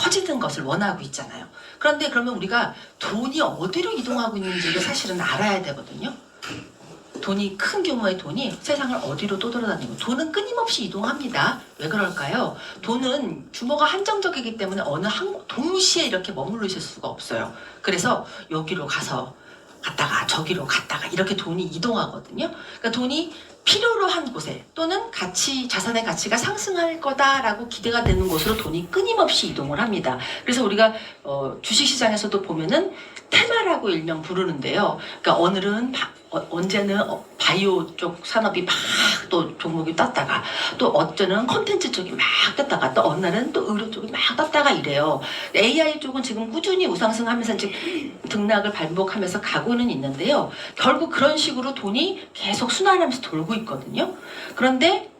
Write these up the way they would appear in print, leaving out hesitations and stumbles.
커지는 것을 원하고 있잖아요. 그런데 그러면 우리가 돈이 어디로 이동하고 있는지를 사실은 알아야 되거든요. 돈이, 큰 규모의 돈이 세상을 어디로 떠돌아다니고, 돈은 끊임없이 이동합니다. 왜 그럴까요? 돈은 규모가 한정적이기 때문에 어느 한 동시에 이렇게 머물러 있을 수가 없어요. 그래서 여기로 갔다가 저기로 갔다가 이렇게 돈이 이동하거든요. 그러니까 돈이 필요로 한 곳에, 또는 자산의 가치가 상승할 거다라고 기대가 되는 곳으로 돈이 끊임없이 이동을 합니다. 그래서 우리가 주식시장에서도 보면은 테마라고 일명 부르는데요. 그러니까 오늘은 언제는 바이오 쪽 산업이 막 또 종목이 떴다가, 또 어쩌는 콘텐츠 쪽이 막 떴다가, 또 어느 날은 또 의료 쪽이 막 떴다가 이래요. AI 쪽은 지금 꾸준히 우상승하면서 이제 등락을 반복하면서 가고는 있는데요. 결국 그런 식으로 돈이 계속 순환하면서 돌고 있거든요. 그런데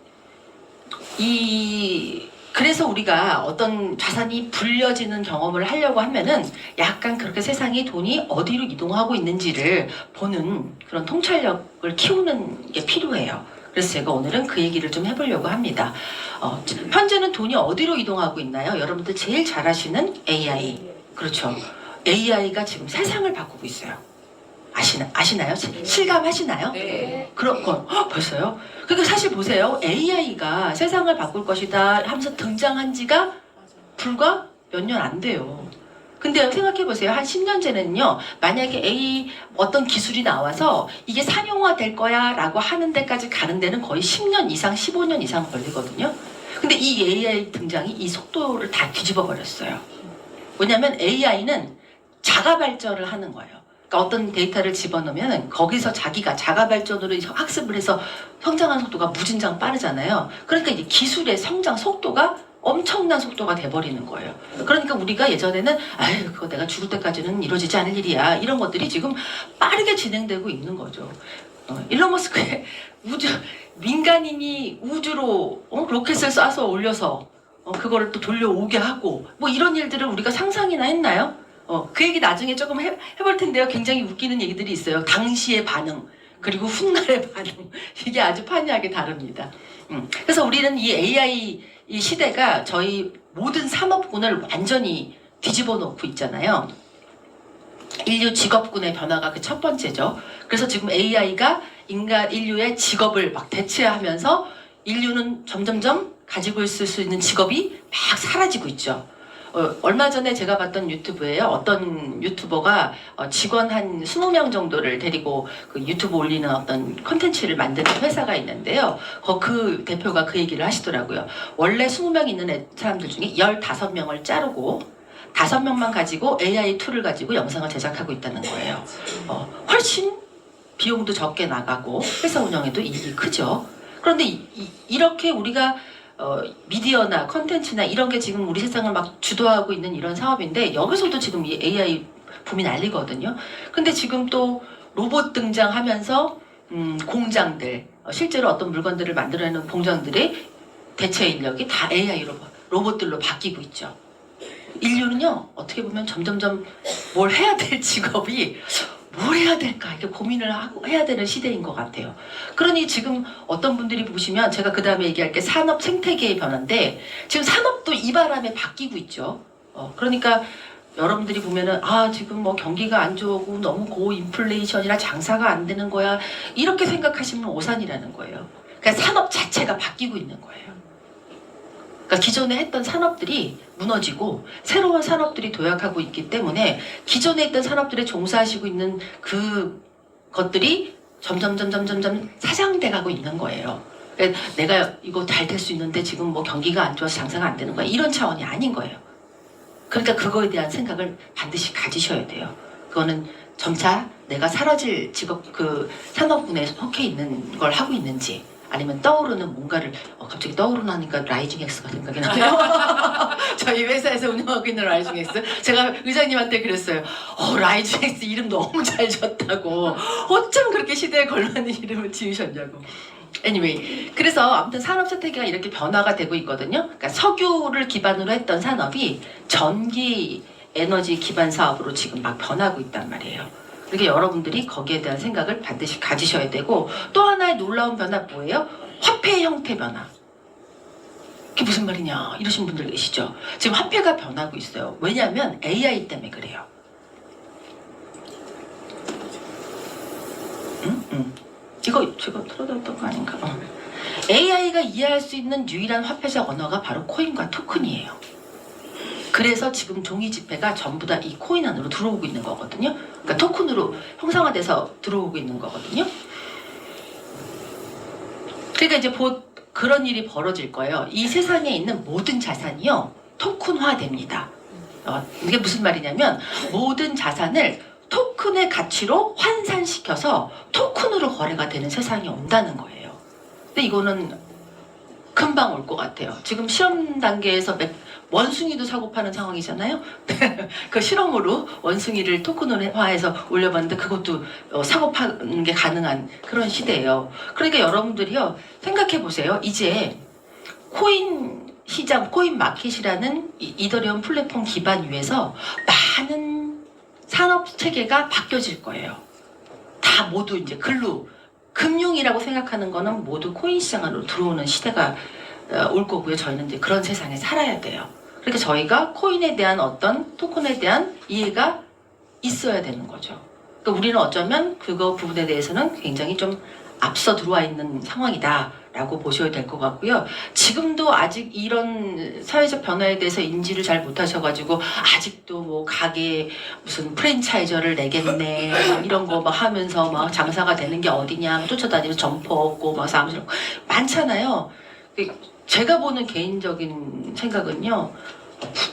그래서 우리가 어떤 자산이 불려지는 경험을 하려고 하면은 약간 그렇게 세상에 돈이 어디로 이동하고 있는지를 보는 그런 통찰력을 키우는 게 필요해요. 그래서 제가 오늘은 그 얘기를 좀 해보려고 합니다. 현재는 돈이 어디로 이동하고 있나요? 여러분들 제일 잘 아시는 AI. 그렇죠. AI가 지금 세상을 바꾸고 있어요. 아시나요? 실감하시나요? 네. 그렇고 벌써요? 그러니까 사실 보세요. AI가 세상을 바꿀 것이다 하면서 등장한 지가 불과 몇 년 안 돼요. 근데 생각해보세요. 한 10년 전에는요, 만약에 어떤 기술이 나와서 이게 상용화 될 거야 라고 하는 데까지 가는 데는 거의 10년 이상, 15년 이상 걸리거든요. 근데 이 AI 등장이 이 속도를 다 뒤집어 버렸어요. 왜냐하면 AI는 자가 발전을 하는 거예요. 그러니까 어떤 데이터를 집어넣으면 거기서 자기가 자가 발전으로 학습을 해서 성장하는 속도가 무진장 빠르잖아요. 그러니까 이제 기술의 성장 속도가 엄청난 속도가 돼버리는 거예요. 그러니까 우리가 예전에는 아유 그거 내가 죽을 때까지는 이루어지지 않을 일이야, 이런 것들이 지금 빠르게 진행되고 있는 거죠. 일론 머스크의 민간인이 우주로 로켓을 쏴서 올려서 그거를 또 돌려오게 하고 뭐 이런 일들을 우리가 상상이나 했나요? 그 얘기 나중에 조금 해볼 텐데요. 굉장히 웃기는 얘기들이 있어요. 당시의 반응, 그리고 훗날의 반응, 이게 아주 판이하게 다릅니다. 그래서 우리는 이 AI 이 시대가 저희 모든 산업군을 완전히 뒤집어 놓고 있잖아요. 인류 직업군의 변화가 그 첫 번째죠. 그래서 지금 AI가 인류의 직업을 막 대체하면서 인류는 점점점 가지고 있을 수 있는 직업이 막 사라지고 있죠. 얼마 전에 제가 봤던 유튜브에요. 어떤 유튜버가 직원 한 20명 정도를 데리고 그 유튜브 올리는 어떤 컨텐츠를 만드는 회사가 있는데요. 그 대표가 그 얘기를 하시더라고요. 원래 20명 있는 사람들 중에 15명을 자르고 5명만 가지고 AI 툴을 가지고 영상을 제작하고 있다는 거예요. 훨씬 비용도 적게 나가고 회사 운영에도 이익이 크죠. 그런데 이렇게 우리가 미디어나 컨텐츠나 이런 게 지금 우리 세상을 막 주도하고 있는 이런 사업인데, 여기서도 지금 이 AI 붐이 난리거든요. 근데 지금 또 로봇 등장하면서 공장들, 실제로 어떤 물건들을 만들어내는 공장들의 대체 인력이 다 AI로 로봇들로 바뀌고 있죠. 인류는요 어떻게 보면 점점점 뭘 해야 될 직업이 뭘 해야 될까 이렇게 고민을 해야 되는 시대인 것 같아요. 그러니 지금 어떤 분들이 보시면 제가 그 다음에 얘기할 게 산업 생태계의 변화인데, 지금 산업도 이 바람에 바뀌고 있죠. 그러니까 여러분들이 보면은 지금 뭐 경기가 안 좋고 너무 고인플레이션이라 장사가 안 되는 거야, 이렇게 생각하시면 오산이라는 거예요. 그러니까 산업 자체가 바뀌고 있는 거예요. 그러니까 기존에 했던 산업들이 무너지고 새로운 산업들이 도약하고 있기 때문에 기존에 있던 산업들에 종사하시고 있는 그 것들이 점점 사장돼 가고 있는 거예요. 그러니까 내가 이거 잘 될 수 있는데 지금 뭐 경기가 안 좋아서 장사가 안 되는 거야, 이런 차원이 아닌 거예요. 그러니까 그거에 대한 생각을 반드시 가지셔야 돼요. 그거는 점차 내가 사라질 직업, 그 산업군에 속해 있는 걸 하고 있는지, 아니면 떠오르는 뭔가를 갑자기 떠오르나니까 라이징 X가 생각이 나네요. 저희 회사에서 운영하고 있는 라이징 X, 제가 의장님한테 그랬어요. 라이징 X 이름 너무 잘 지었다고, 어쩜 그렇게 시대에 걸맞는 이름을 지으셨냐고. anyway, 그래서 아무튼 산업 생태계가 이렇게 변화가 되고 있거든요. 그러니까 석유를 기반으로 했던 산업이 전기 에너지 기반 사업으로 지금 막 변하고 있단 말이에요. 그러니까 여러분들이 거기에 대한 생각을 반드시 가지셔야 되고, 또 하나의 놀라운 변화 뭐예요? 화폐 형태 변화. 그게 무슨 말이냐 이러신 분들 계시죠. 지금 화폐가 변하고 있어요. 왜냐하면 AI 때문에 그래요. 이거 제가 틀어드렸던 거 아닌가? AI가 이해할 수 있는 유일한 화폐적 언어가 바로 코인과 토큰이에요. 그래서 지금 종이 지폐가 전부 다 이 코인 안으로 들어오고 있는 거거든요. 그러니까 토큰으로 형상화돼서 들어오고 있는 거거든요. 그러니까 이제 곧 그런 일이 벌어질 거예요. 이 세상에 있는 모든 자산이요 토큰화됩니다. 이게 무슨 말이냐면 모든 자산을 토큰의 가치로 환산시켜서 토큰으로 거래가 되는 세상이 온다는 거예요. 근데 이거는 금방 올 것 같아요. 지금 실험 단계에서 원숭이도 사고 파는 상황이잖아요. 그 실험으로 원숭이를 토큰화해서 올려봤는데 그것도 사고 파는 게 가능한 그런 시대예요. 그러니까 여러분들이요 생각해 보세요. 이제 코인 시장, 코인 마켓이라는 이더리움 플랫폼 기반 위에서 많은 산업 체계가 바뀌어질 거예요. 다 모두 이제 금융이라고 생각하는 거는 모두 코인 시장 안으로 들어오는 시대가 올 거고요. 저희는 이제 그런 세상에 살아야 돼요. 그러니까 저희가 코인에 대한 어떤 토큰에 대한 이해가 있어야 되는 거죠. 그러니까 우리는 어쩌면 그거 부분에 대해서는 굉장히 좀 앞서 들어와 있는 상황이다라고 보셔야 될 것 같고요. 지금도 아직 이런 사회적 변화에 대해서 인지를 잘 못하셔가지고 아직도 뭐 가게 무슨 프랜차이저를 내겠네 이런 거 막 하면서 막 장사가 되는 게 어디냐 쫓아다니면서 점포 얻고 막 사무실 많잖아요. 제가 보는 개인적인 생각은요.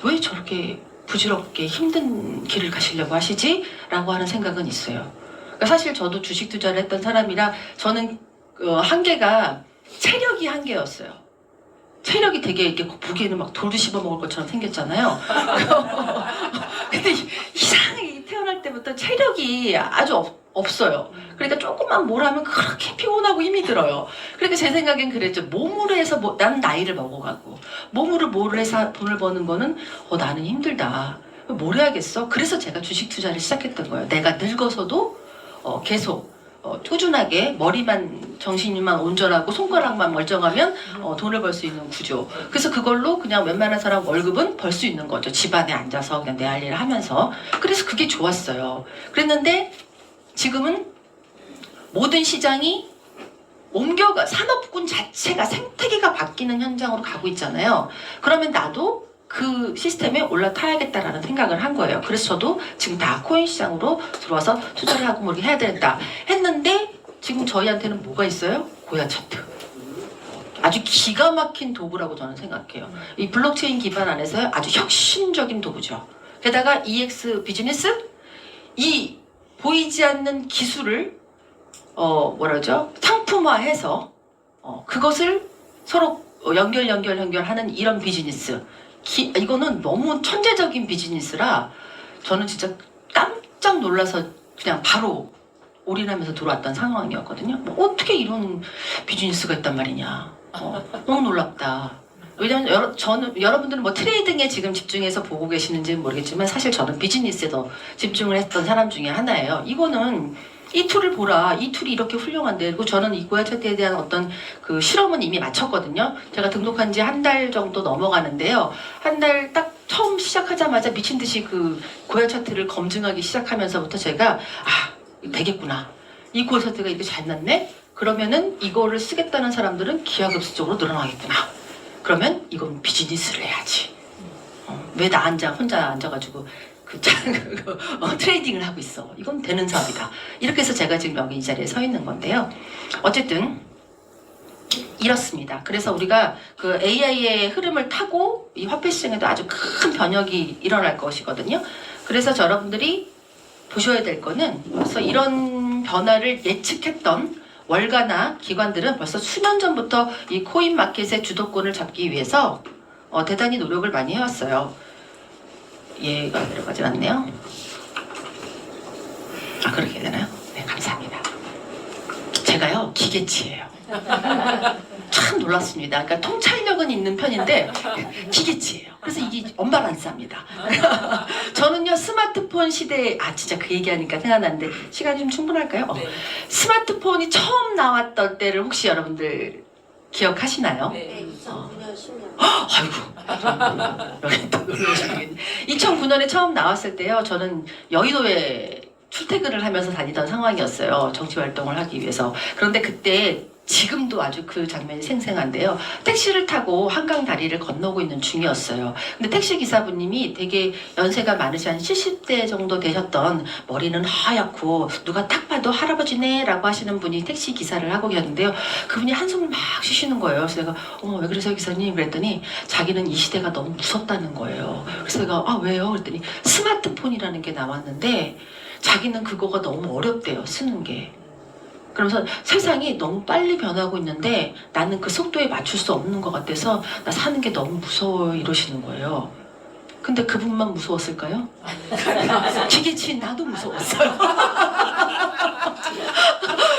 왜 저렇게 부질없게 힘든 길을 가시려고 하시지? 라고 하는 생각은 있어요. 그러니까 사실 저도 주식 투자를 했던 사람이라 저는 한계가 체력이 한계였어요. 체력이 되게 이렇게 보기에는 막 돌도 씹어 먹을 것처럼 생겼잖아요. 근데 이상하게 태어날 때부터 체력이 아주 없어요. 그러니까 조금만 뭘 하면 그렇게 피곤하고 힘이 들어요. 그러니까 제 생각엔 그랬죠. 몸으로 해서 나는 나이를 먹어가고 몸으로 뭘 해서 돈을 버는 거는 나는 힘들다. 뭘 해야겠어? 그래서 제가 주식 투자를 시작했던 거예요. 내가 늙어서도 계속 꾸준하게 머리만 정신만 온전하고 손가락만 멀쩡하면 돈을 벌 수 있는 구조. 그래서 그걸로 그냥 웬만한 사람 월급은 벌 수 있는 거죠. 집안에 앉아서 그냥 내 할 일을 하면서. 그래서 그게 좋았어요. 그랬는데 지금은 모든 시장이 산업군 자체가 생태계가 바뀌는 현장으로 가고 있잖아요. 그러면 나도 그 시스템에 올라타야겠다라는 생각을 한 거예요. 그래서 저도 지금 다 코인 시장으로 들어와서 투자를 하고 뭐 이렇게 해야 되겠다 했는데 지금 저희한테는 뭐가 있어요? 고야 차트. 아주 기가 막힌 도구라고 저는 생각해요. 이 블록체인 기반 안에서 아주 혁신적인 도구죠. 게다가 EX 비즈니스 이 보이지 않는 기술을 뭐라죠? 상품화해서 그것을 서로 연결하는 이런 비즈니스. 이거는 너무 천재적인 비즈니스라 저는 진짜 깜짝 놀라서 그냥 바로 올인하면서 들어왔던 상황이었거든요. 뭐 어떻게 이런 비즈니스가 있단 말이냐. 너무 놀랍다. 왜냐면 여러분들은 뭐 트레이딩에 지금 집중해서 보고 계시는지는 모르겠지만 사실 저는 비즈니스에 더 집중을 했던 사람 중에 하나예요. 이거는 이 툴을 보라. 이 툴이 이렇게 훌륭한데. 그리고 저는 이 고야 차트에 대한 어떤 그 실험은 이미 마쳤거든요. 제가 등록한 지 한 달 정도 넘어가는데요. 한 달 딱 처음 시작하자마자 미친 듯이 그 고야 차트를 검증하기 시작하면서부터 제가 되겠구나. 이 고야 차트가 이렇게 잘 났네? 그러면은 이거를 쓰겠다는 사람들은 기하급수적으로 늘어나겠구나. 그러면 이건 비즈니스를 해야지. 왜 나 혼자 앉아가지고 트레이딩을 하고 있어. 이건 되는 사업이다. 이렇게 해서 제가 지금 여기 이 자리에 서 있는 건데요. 어쨌든 이렇습니다. 그래서 우리가 그 AI의 흐름을 타고 이 화폐 시장에도 아주 큰 변혁이 일어날 것이거든요. 그래서 여러분들이 보셔야 될 거는 벌써 이런 변화를 예측했던 월가나 기관들은 벌써 수년 전부터 이 코인 마켓의 주도권을 잡기 위해서 대단히 노력을 많이 해왔어요. 얘가 내려가지 않네요. 그렇게 되나요? 네, 감사합니다. 제가요 기계치예요. 참 놀랐습니다. 그러니까 통찰력은 있는 편인데 기계치예요. 그래서 이게 언밸런스합니다. 저는요 스마트폰 시대에 진짜 그 얘기하니까 생각나는데 시간이 좀 충분할까요? 네. 스마트폰이 처음 나왔던 때를 혹시 여러분들 기억하시나요? 네, 2009년 10년. 아이고, 여기 또 놀라시겠네. 2009년에 처음 나왔을 때요, 저는 여의도에 출퇴근을 하면서 다니던 상황이었어요. 정치 활동을 하기 위해서. 그런데 그때 지금도 아주 그 장면이 생생한데요. 택시를 타고 한강 다리를 건너고 있는 중이었어요. 근데 택시 기사분님이 되게 연세가 많으시 한 70대 정도 되셨던, 머리는 하얗고 누가 딱 봐도 할아버지네 라고 하시는 분이 택시 기사를 하고 계셨는데요. 그분이 한숨을 막 쉬시는 거예요. 그래서 내가 왜 그러세요 기사님? 그랬더니 자기는 이 시대가 너무 무섭다는 거예요. 그래서 내가 왜요? 그랬더니 스마트폰이라는 게 나왔는데 자기는 그거가 너무 어렵대요, 쓰는 게. 그러면서 세상이 너무 빨리 변하고 있는데 나는 그 속도에 맞출 수 없는 것 같아서 나 사는 게 너무 무서워요 이러시는 거예요. 근데 그분만 무서웠을까요? 기계치인 나도 무서웠어요.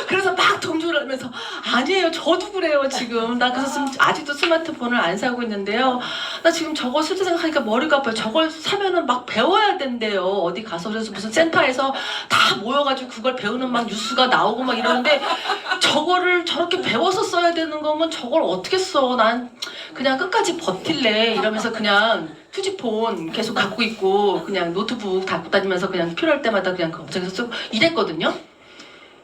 그래서 막 동조를 하면서 아니에요, 저도 그래요 지금. 나 그래서 아직도 스마트폰을 안 사고 있는데요. 나 지금 저거 쓸 때 생각하니까 머리가 아파요. 저걸 사면은 막 배워야 된대요. 어디 가서. 그래서 무슨 센터에서 다 모여가지고 그걸 배우는 막 뉴스가 나오고 막 이러는데 저거를 저렇게 배워서 써야 되는 거면 저걸 어떻게 써. 난 그냥 끝까지 버틸래 이러면서 그냥 투지폰 계속 갖고 있고 그냥 노트북 갖고 다니면서 그냥 필요할 때마다 그냥 검색해서 쓰고 이랬거든요.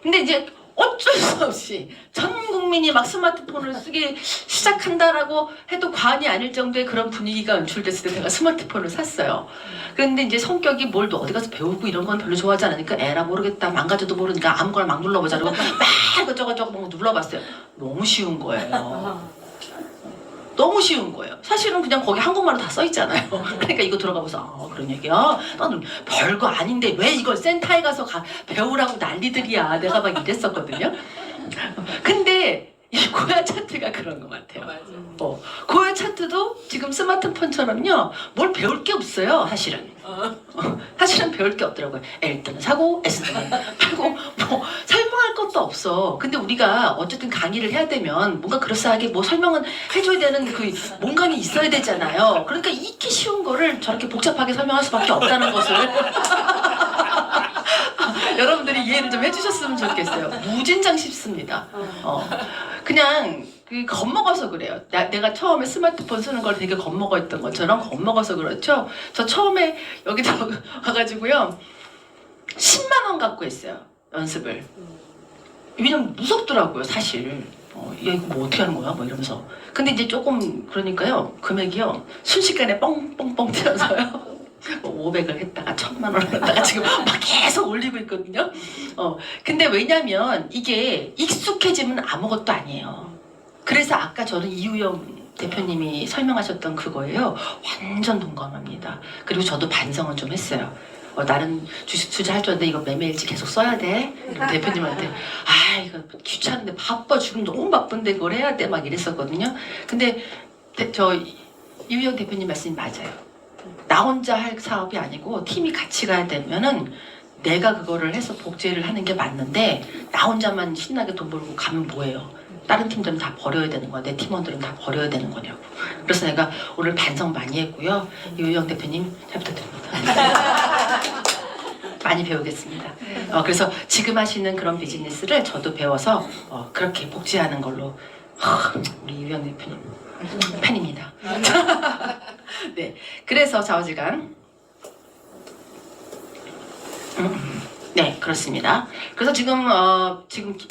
근데 이제 어쩔 수 없이 전 국민이 막 스마트폰을 쓰기 시작한다라고 해도 과언이 아닐 정도의 그런 분위기가 연출됐을 때 내가 스마트폰을 샀어요. 그런데 이제 성격이 뭘 어디 가서 배우고 이런 건 별로 좋아하지 않으니까 에라 모르겠다, 망가져도 모르니까 아무거나 막 눌러보자 그러고 막 이것저것 막 눌러봤어요. 너무 쉬운 거예요. 너무 쉬운 거예요. 사실은 그냥 거기 한국말로 다 써있잖아요. 그러니까 이거 들어가면서 그런 얘기야? 나는 별거 아닌데 왜 이걸 센터에 가서 배우라고 난리들이야. 내가 막 이랬었거든요. 근데 이 고야 차트가 그런 것 같아요. 고야 차트도 지금 스마트폰처럼요 뭘 배울 게 없어요. 사실은 사실은 배울 게 없더라고요. Lጥ는 사고 Sጥ는 팔고 뭐 설명할 것도 없어. 근데 우리가 어쨌든 강의를 해야 되면 뭔가 그럴싸하게 뭐 설명은 해줘야 되는 그 뭔가는 있어야 되잖아요. 그러니까 익히 쉬운 거를 저렇게 복잡하게 설명할 수밖에 없다는 것을 여러분들이 이해를 좀 해주셨으면 좋겠어요. 무진장 쉽습니다. 그냥 겁먹어서 그래요. 내가 처음에 스마트폰 쓰는 걸 되게 겁먹어 했던 것처럼 겁먹어서 그렇죠. 저 처음에 여기다 와가지고요 10만 원 갖고 했어요, 연습을. 왜냐면 무섭더라고요 사실. 야 이거 뭐 어떻게 하는 거야? 뭐 이러면서. 근데 이제 조금 그러니까요 금액이요 순식간에 뻥뻥뻥 튀어서요 500을 했다가 1000만 원을 했다가 지금 막 계속 올리고 있거든요. 근데 왜냐면 이게 익숙해지면 아무것도 아니에요. 그래서 아까 저는 이우영 대표님이 설명하셨던 그거예요. 완전 동감합니다. 그리고 저도 반성은 좀 했어요. 나는 주식 투자할 줄 알았는데 이거 매매일지 계속 써야 돼? 대표님한테 이거 귀찮은데 바빠 지금 너무 바쁜데 그걸 해야 돼? 막 이랬었거든요. 근데 저 이우영 대표님 말씀이 맞아요. 나 혼자 할 사업이 아니고 팀이 같이 가야 되면은 내가 그거를 해서 복제를 하는 게 맞는데 나 혼자만 신나게 돈 벌고 가면 뭐예요? 다른 팀들은 다 버려야 되는 거야. 내 팀원들은 다 버려야 되는 거냐고. 그래서 내가 오늘 반성 많이 했고요. 이우영 대표님 잘 부탁드립니다. 많이 배우겠습니다. 그래서 지금 하시는 그런 비즈니스를 저도 배워서 그렇게 복제하는 걸로 우리 이우영 대표님 팬입니다. 네, 그래서 좌우지간 네, 그렇습니다. 그래서 지금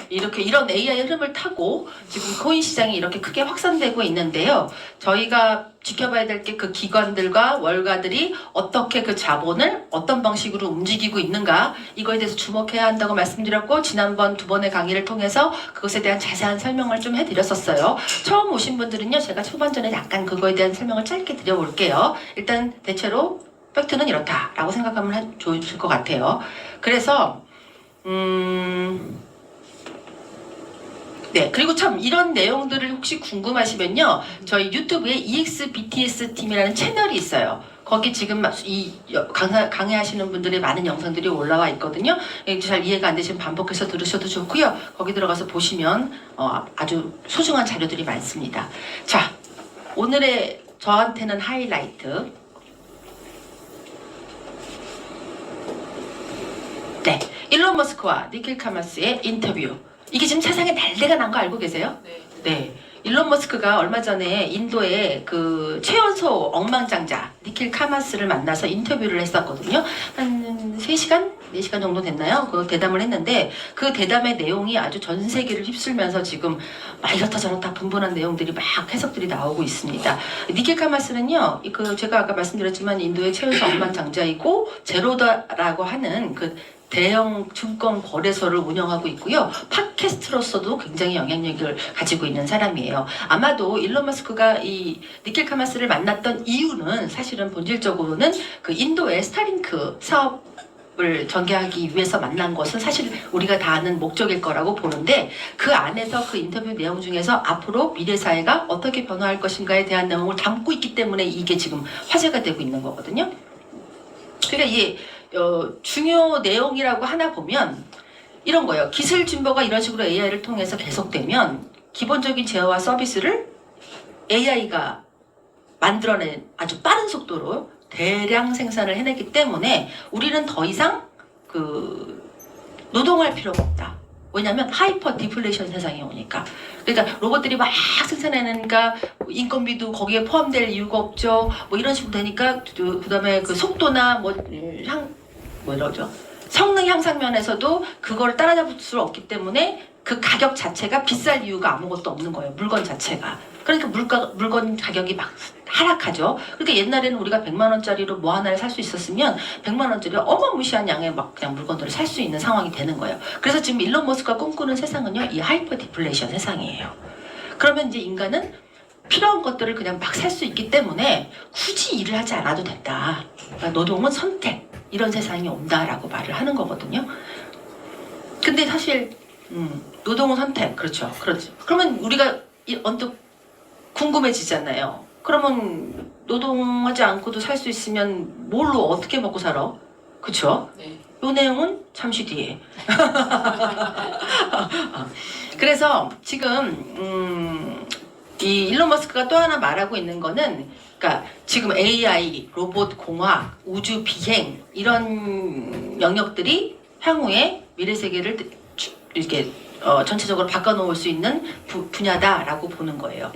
이렇게 이런 AI 흐름을 타고 지금 코인 시장이 이렇게 크게 확산되고 있는데요. 저희가 지켜봐야 될 게 그 기관들과 월가들이 어떻게 그 자본을 어떤 방식으로 움직이고 있는가, 이거에 대해서 주목해야 한다고 말씀드렸고, 지난번 2번의 강의를 통해서 그것에 대한 자세한 설명을 좀 해드렸었어요. 처음 오신 분들은요, 제가 초반전에 약간 그거에 대한 설명을 짧게 드려볼게요. 일단 대체로 팩트는 이렇다라고 생각하면 좋을 것 같아요. 그래서 네, 그리고 참 이런 내용들을 혹시 궁금하시면요, 저희 유튜브에 EXBTS 팀이라는 채널이 있어요. 거기 지금 강의하시는 분들의 많은 영상들이 올라와 있거든요. 잘 이해가 안 되시면 반복해서 들으셔도 좋고요. 거기 들어가서 보시면 아주 소중한 자료들이 많습니다. 자, 오늘의 저한테는 하이라이트. 네, 일론 머스크와 니킬 카마스의 인터뷰. 이게 지금 세상에 난리가 난 거 알고 계세요? 네. 일론 머스크가 얼마 전에 인도의 그 최연소 억만장자 니킬 카마스를 만나서 인터뷰를 했었거든요. 한 3시간? 4시간 정도 됐나요? 그 대담을 했는데 그 대담의 내용이 아주 전 세계를 휩쓸면서 지금 막 이렇다 저렇다 분분한 내용들이 막 해석들이 나오고 있습니다. 니킬 카마스는요, 그 제가 아까 말씀드렸지만 인도의 최연소 억만장자이고 제로다라고 하는 그 대형 증권 거래소를 운영하고 있고요. 팟캐스트로서도 굉장히 영향력을 가지고 있는 사람이에요. 아마도 일론 머스크가 이 니킬 카마스를 만났던 이유는 사실은 본질적으로는 그 인도의 스타링크 사업을 전개하기 위해서 만난 것은 사실 우리가 다 아는 목적일 거라고 보는데 그 안에서 그 인터뷰 내용 중에서 앞으로 미래 사회가 어떻게 변화할 것인가에 대한 내용을 담고 있기 때문에 이게 지금 화제가 되고 있는 거거든요. 그러니까 이 중요 내용이라고 하나 보면 이런 거예요. 기술 진보가 이런 식으로 AI를 통해서 계속되면 기본적인 제어와 서비스를 AI가 만들어낸 아주 빠른 속도로 대량 생산을 해내기 때문에 우리는 더 이상 그 노동할 필요가 없다. 왜냐하면 하이퍼 디플레이션 세상이 오니까. 그러니까 로봇들이 막 생산해내니까 인건비도 거기에 포함될 이유가 없죠. 뭐 이런 식으로 되니까 그다음에 그 속도나 뭐 이러죠. 성능 향상 면에서도 그걸 따라잡을 수 없기 때문에 그 가격 자체가 비쌀 이유가 아무것도 없는 거예요. 물건 자체가. 그러니까 물건 가격이 막 하락하죠. 그러니까 옛날에는 우리가 100만 원짜리로 뭐 하나를 살 수 있었으면 100만 원짜리 어마무시한 양의 막 그냥 물건들을 살 수 있는 상황이 되는 거예요. 그래서 지금 일론 머스크가 꿈꾸는 세상은요, 이 하이퍼 디플레이션 세상이에요. 그러면 이제 인간은 필요한 것들을 그냥 막 살 수 있기 때문에 굳이 일을 하지 않아도 된다. 그러니까 노동은 선택, 이런 세상이 온다라고 말을 하는 거거든요. 근데 사실 노동은 선택, 그렇죠. 그러면 우리가 언뜻 궁금해지잖아요. 그러면 노동하지 않고도 살 수 있으면 뭘로 어떻게 먹고 살아? 그렇죠? 네. 이 내용은 잠시 뒤에. 그래서 지금 이 일론 머스크가 또 하나 말하고 있는 거는, 그러니까 지금 AI, 로봇 공학, 우주 비행 이런 영역들이 향후에 미래 세계를 이렇게 전체적으로 바꿔놓을 수 있는 분야다라고 보는 거예요.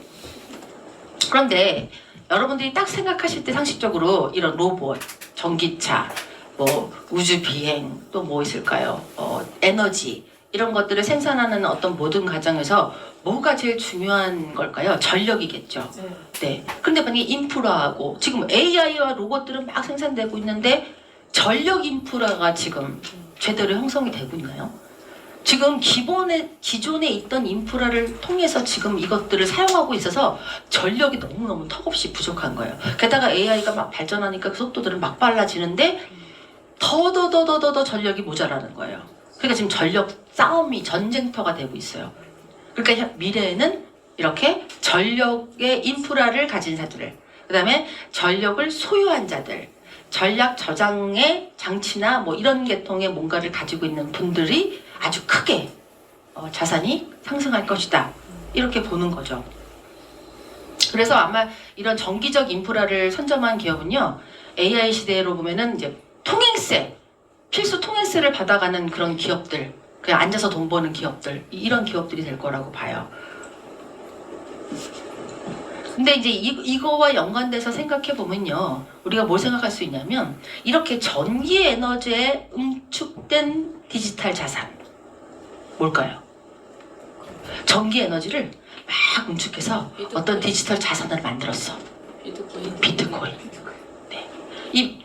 그런데 여러분들이 딱 생각하실 때 상식적으로 이런 로봇, 전기차, 뭐 우주 비행, 또 뭐 있을까요? 에너지 이런 것들을 생산하는 어떤 모든 과정에서 뭐가 제일 중요한 걸까요? 전력이겠죠. 네. 근데 만약에 인프라하고 지금 AI와 로봇들은 막 생산되고 있는데 전력 인프라가 지금 제대로 형성이 되고 있나요? 지금 기존에 있던 인프라를 통해서 지금 이것들을 사용하고 있어서 전력이 너무너무 턱없이 부족한 거예요. 게다가 AI가 막 발전하니까 그 속도들은 막 빨라지는데 더 전력이 모자라는 거예요. 그러니까 지금 전력 싸움이 전쟁터가 되고 있어요. 그러니까 미래에는 이렇게 전력의 인프라를 가진 자들, 그 다음에 전력을 소유한 자들, 전략 저장의 장치나 뭐 이런 계통의 뭔가를 가지고 있는 분들이 아주 크게 자산이 상승할 것이다. 이렇게 보는 거죠. 그래서 아마 이런 정기적 인프라를 선점한 기업은요, AI 시대로 보면은 이제 통행세, 필수 통행세를 받아가는 그런 기업들, 그냥 앉아서 돈 버는 기업들, 이런 기업들이 될 거라고 봐요. 근데 이제 이거와 연관돼서 생각해 보면요, 우리가 뭘 생각할 수 있냐면 이렇게 전기 에너지에 응축된 디지털 자산, 뭘까요? 전기 에너지를 막 응축해서 어떤 디지털 자산을 만들었어. 비트코인. 네.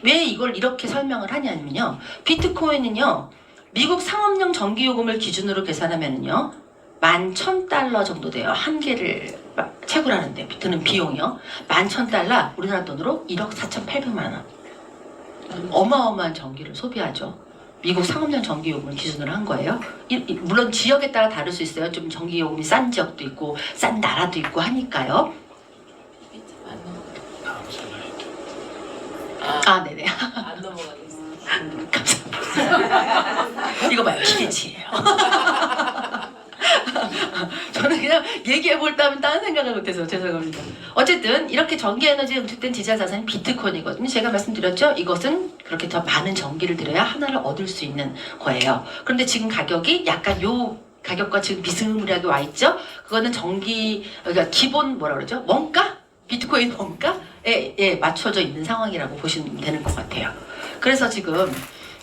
왜 이걸 이렇게 설명을 하냐면요, 비트코인은요, 미국 상업용 전기요금을 기준으로 계산하면요, 11,000달러 정도 돼요. 한 개를 채굴하는데 드는 비용이요. 11,000달러, 우리나라 돈으로 1억 4,800만 원. 어마어마한 전기를 소비하죠. 미국 상업용 전기요금을 기준으로 한 거예요. 물론 지역에 따라 다를 수 있어요. 좀 전기요금이 싼 지역도 있고 싼 나라도 있고 하니까요. 네네. 안 넘어가겠어요. 감사합니다. 이거 봐요. 기대치예요. 저는 그냥 얘기해볼다 하면 다른 생각을 못해서 죄송합니다. 어쨌든 이렇게 전기에너지에 응축된 디지털 자산이 비트코인이거든요. 제가 말씀드렸죠. 이것은 그렇게 더 많은 전기를 들여야 하나를 얻을 수 있는 거예요. 그런데 지금 가격이 약간 요 가격과 지금 비스무리하게 와 있죠. 그거는 그러니까 기본 뭐라 그러죠? 원가? 비트코인 원가에 맞춰져 있는 상황이라고 보시면 되는 것 같아요. 그래서 지금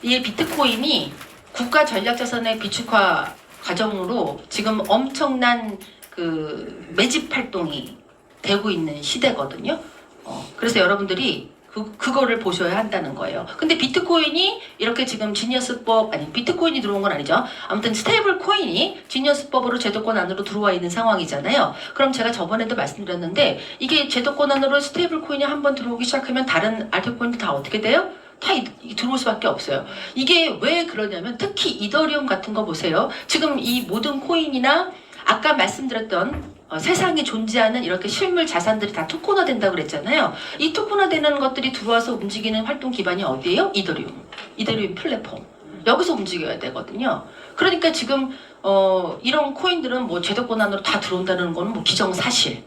이 비트코인이 국가 전략자산의 비축화 과정으로 지금 엄청난 그 매집 활동이 되고 있는 시대거든요. 그래서 여러분들이 그거를 보셔야 한다는 거예요. 근데 비트코인이 이렇게 지금 지니어스법, 아니 비트코인이 들어온 건 아니죠. 아무튼 스테이블 코인이 지니어스법으로 제도권 안으로 들어와 있는 상황이잖아요. 그럼 제가 저번에도 말씀드렸는데 이게 제도권 안으로 스테이블 코인이 한번 들어오기 시작하면 다른 알트코인들 다 어떻게 돼요? 다 들어올 수밖에 없어요. 이게 왜 그러냐면 특히 이더리움 같은 거 보세요. 지금 이 모든 코인이나 아까 말씀드렸던 세상에 존재하는 이렇게 실물 자산들이 다 토큰화 된다고 그랬잖아요. 이 토큰화 되는 것들이 들어와서 움직이는 활동 기반이 어디예요? 이더리움 플랫폼. 여기서 움직여야 되거든요. 그러니까 지금 이런 코인들은 뭐 제도권 안으로 다 들어온다는 거는 뭐 기정사실.